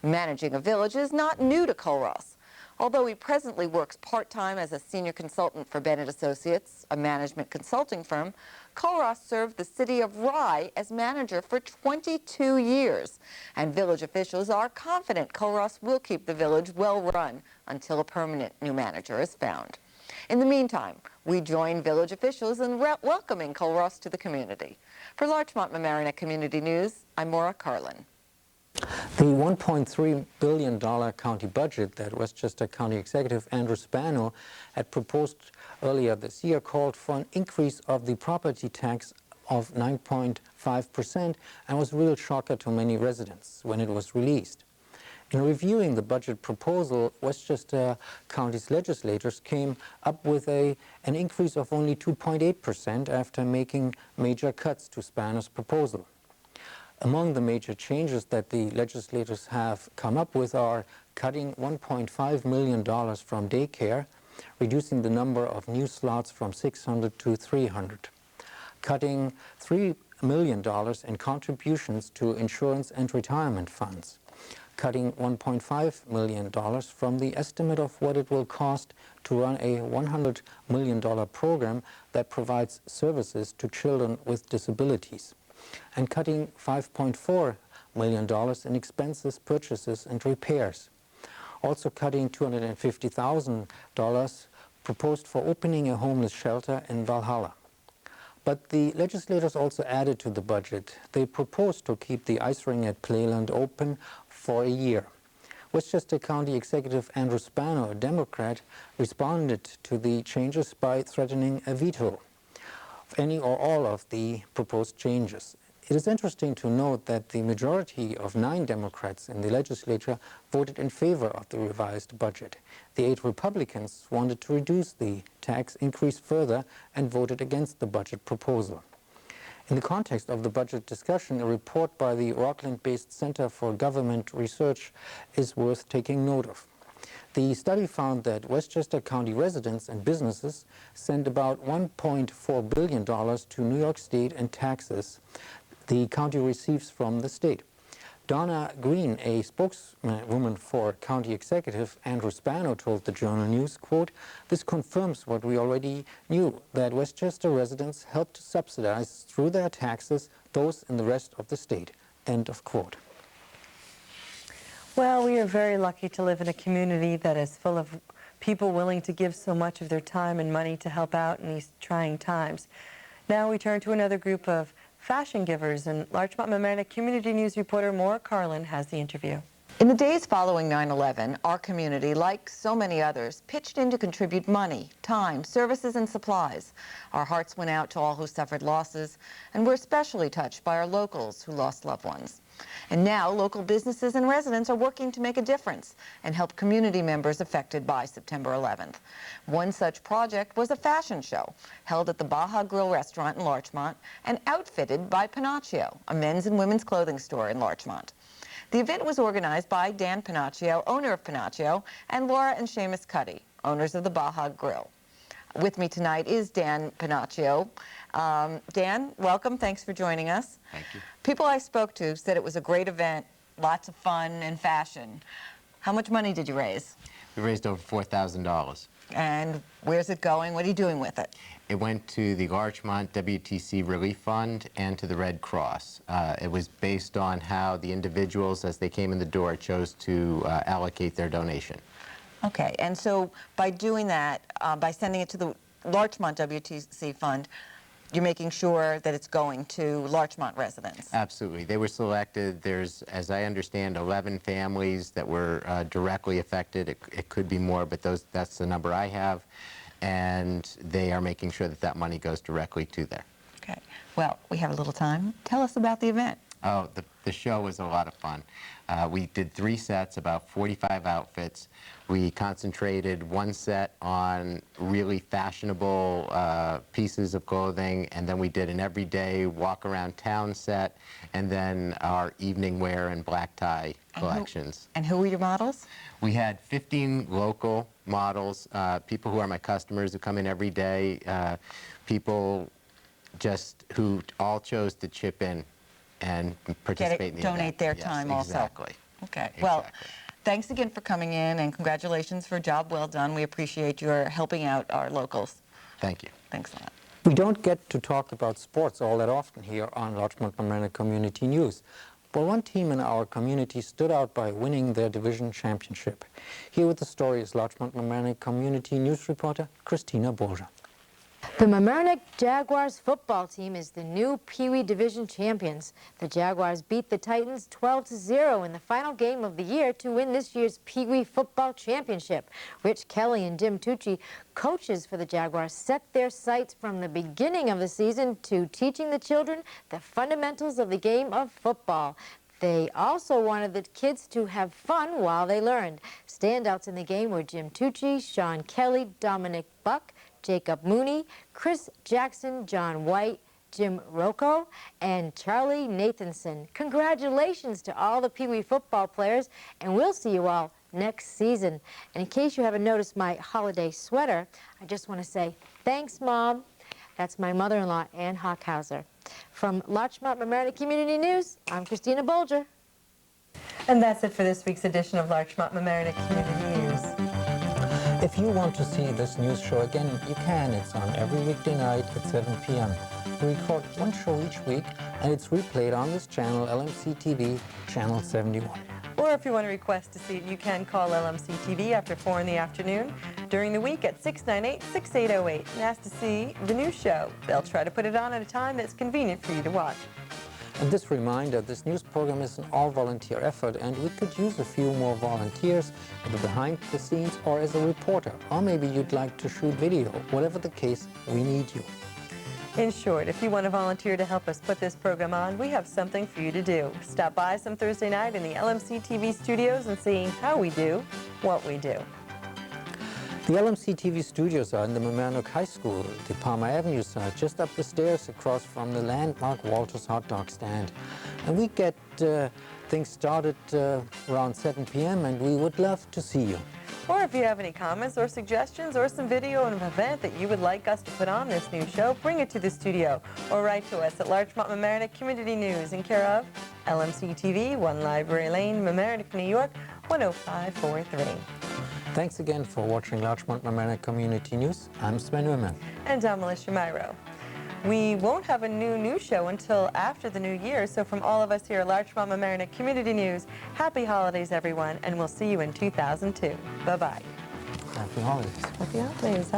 Managing a village is not new to Colross. Although he presently works part-time as a senior consultant for Bennett Associates, a management consulting firm, Colross served the city of Rye as manager for 22 years, and village officials are confident Colross will keep the village well-run until a permanent new manager is found. In the meantime, we join village officials in welcoming Colross to the community. For Larchmont Mamaroneck Community News, I'm Maura Carlin. The $1.3 billion county budget that Westchester County Executive Andrew Spano had proposed earlier this year called for an increase of the property tax of 9.5% and was a real shocker to many residents when it was released. In reviewing the budget proposal, Westchester County's legislators came up with an increase of only 2.8% after making major cuts to Spano's proposal. Among the major changes that the legislators have come up with are cutting $1.5 million from daycare, reducing the number of new slots from 600 to 300, cutting $3 million in contributions to insurance and retirement funds, cutting $1.5 million from the estimate of what it will cost to run a $100 million program that provides services to children with disabilities, and cutting $5.4 million in expenses, purchases, and repairs. Also cutting $250,000 proposed for opening a homeless shelter in Valhalla. But the legislators also added to the budget. They proposed to keep the ice ring at Playland open for a year. Westchester County Executive Andrew Spano, a Democrat, responded to the changes by threatening a veto of any or all of the proposed changes. It is interesting to note that the majority of 9 Democrats in the legislature voted in favor of the revised budget. The 8 Republicans wanted to reduce the tax increase further and voted against the budget proposal. In the context of the budget discussion, a report by the Rockland-based Center for Government Research is worth taking note of. The study found that Westchester County residents and businesses send about $1.4 billion to New York State in taxes the county receives from the state. Donna Green, a spokeswoman for County Executive Andrew Spano, told the Journal News, quote, "This confirms what we already knew, that Westchester residents help to subsidize through their taxes those in the rest of the state," end of quote. Well, we are very lucky to live in a community that is full of people willing to give so much of their time and money to help out in these trying times. Now we turn to another group of fashion givers, and Larchmont Mamaroneck Community News reporter Maura Carlin has the interview. In the days following 9/11, our community, like so many others, pitched in to contribute money, time, services, and supplies. Our hearts went out to all who suffered losses, and we're especially touched by our locals who lost loved ones. And now local businesses and residents are working to make a difference and help community members affected by September 11th. One such project was a fashion show held at the Baja Grill restaurant in Larchmont and outfitted by Panaccio, a men's and women's clothing store in Larchmont. The event was organized by Dan Panaccio, owner of Panaccio, and Laura and Seamus Cuddy, owners of the Baja Grill. With me tonight is Dan Panaccio. Dan, welcome. Thanks for joining us. Thank you. People I spoke to said it was a great event, lots of fun and fashion. How much money did you raise? We raised over $4,000. And where's it going? What are you doing with it? It went to the Larchmont WTC Relief Fund and to the Red Cross. It was based on how the individuals, as they came in the door, chose to allocate their donation. Okay, and so by doing that, by sending it to the Larchmont WTC Fund, you're making sure that it's going to Larchmont residents. Absolutely. They were selected. There's, as I understand, 11 families that were directly affected. It could be more, but that's the number I have. And they are making sure that that money goes directly to there. Okay. Well, we have a little time. Tell us about the event. Oh, the show was a lot of fun. We did 3 sets, about 45 outfits. We concentrated one set on really fashionable pieces of clothing, and then we did an everyday walk around town set, and then our evening wear and black tie collections. And who were your models? We had 15 local models, people who are my customers who come in every day, people just who all chose to chip in and participate in the event. Donate their time also. Exactly. Okay. Well, thanks again for coming in, and congratulations for a job well done. We appreciate your helping out our locals. Thank you. Thanks a lot. We don't get to talk about sports all that often here on Larchmont Mamaroneck Community News. But one team in our community stood out by winning their division championship. Here with the story is Larchmont Mamaroneck Community News reporter Christina Bolger. The Mamaroneck Jaguars football team is the new Pee Wee Division champions. The Jaguars beat the Titans 12-0 in the final game of the year to win this year's Pee Wee football championship. Rich Kelly and Jim Tucci, coaches for the Jaguars, set their sights from the beginning of the season to teaching the children the fundamentals of the game of football. They also wanted the kids to have fun while they learned. Standouts in the game were Jim Tucci, Sean Kelly, Dominic Buck, Jacob Mooney, Chris Jackson, John White, Jim Rocco, and Charlie Nathanson. Congratulations to all the Pee Wee football players, and we'll see you all next season. And in case you haven't noticed my holiday sweater, I just want to say thanks, Mom. That's my mother-in-law, Ann Hockhauser. From Larchmont Mamaroneck Community News, I'm Christina Bolger. And that's it for this week's edition of Larchmont Mamaroneck Community News. If you want to see this news show again, you can. It's on every weekday night at 7 p.m. We record one show each week, and it's replayed on this channel, LMC-TV, channel 71. Or if you want to request to see it, you can call LMC-TV after 4 in the afternoon during the week at 698-6808 and ask to see the news show. They'll try to put it on at a time that's convenient for you to watch. And this reminder, this news program is an all-volunteer effort, and we could use a few more volunteers either behind the scenes or as a reporter. Or maybe you'd like to shoot video. Whatever the case, we need you. In short, if you want to volunteer to help us put this program on, we have something for you to do. Stop by some Thursday night in the LMC-TV studios and see how we do what we do. The LMC-TV studios are in the Mamaroneck High School, the Palmer Avenue side, just up the stairs across from the landmark Walter's hot dog stand. And we get things started around 7 p.m. and we would love to see you. Or if you have any comments or suggestions or some video of an event that you would like us to put on this new show, bring it to the studio or write to us at Larchmont Mamaroneck Community News in care of LMC-TV, 1 Library Lane, Mamaroneck, New York, 10543. Thanks again for watching Larchmont Mamaroneck Community News. I'm Sven Ullman. And I'm Alyssha Miro. We won't have a new news show until after the new year, so from all of us here at Larchmont Mamaroneck Community News, happy holidays, everyone, and we'll see you in 2002. Bye-bye. Happy holidays. Happy holidays.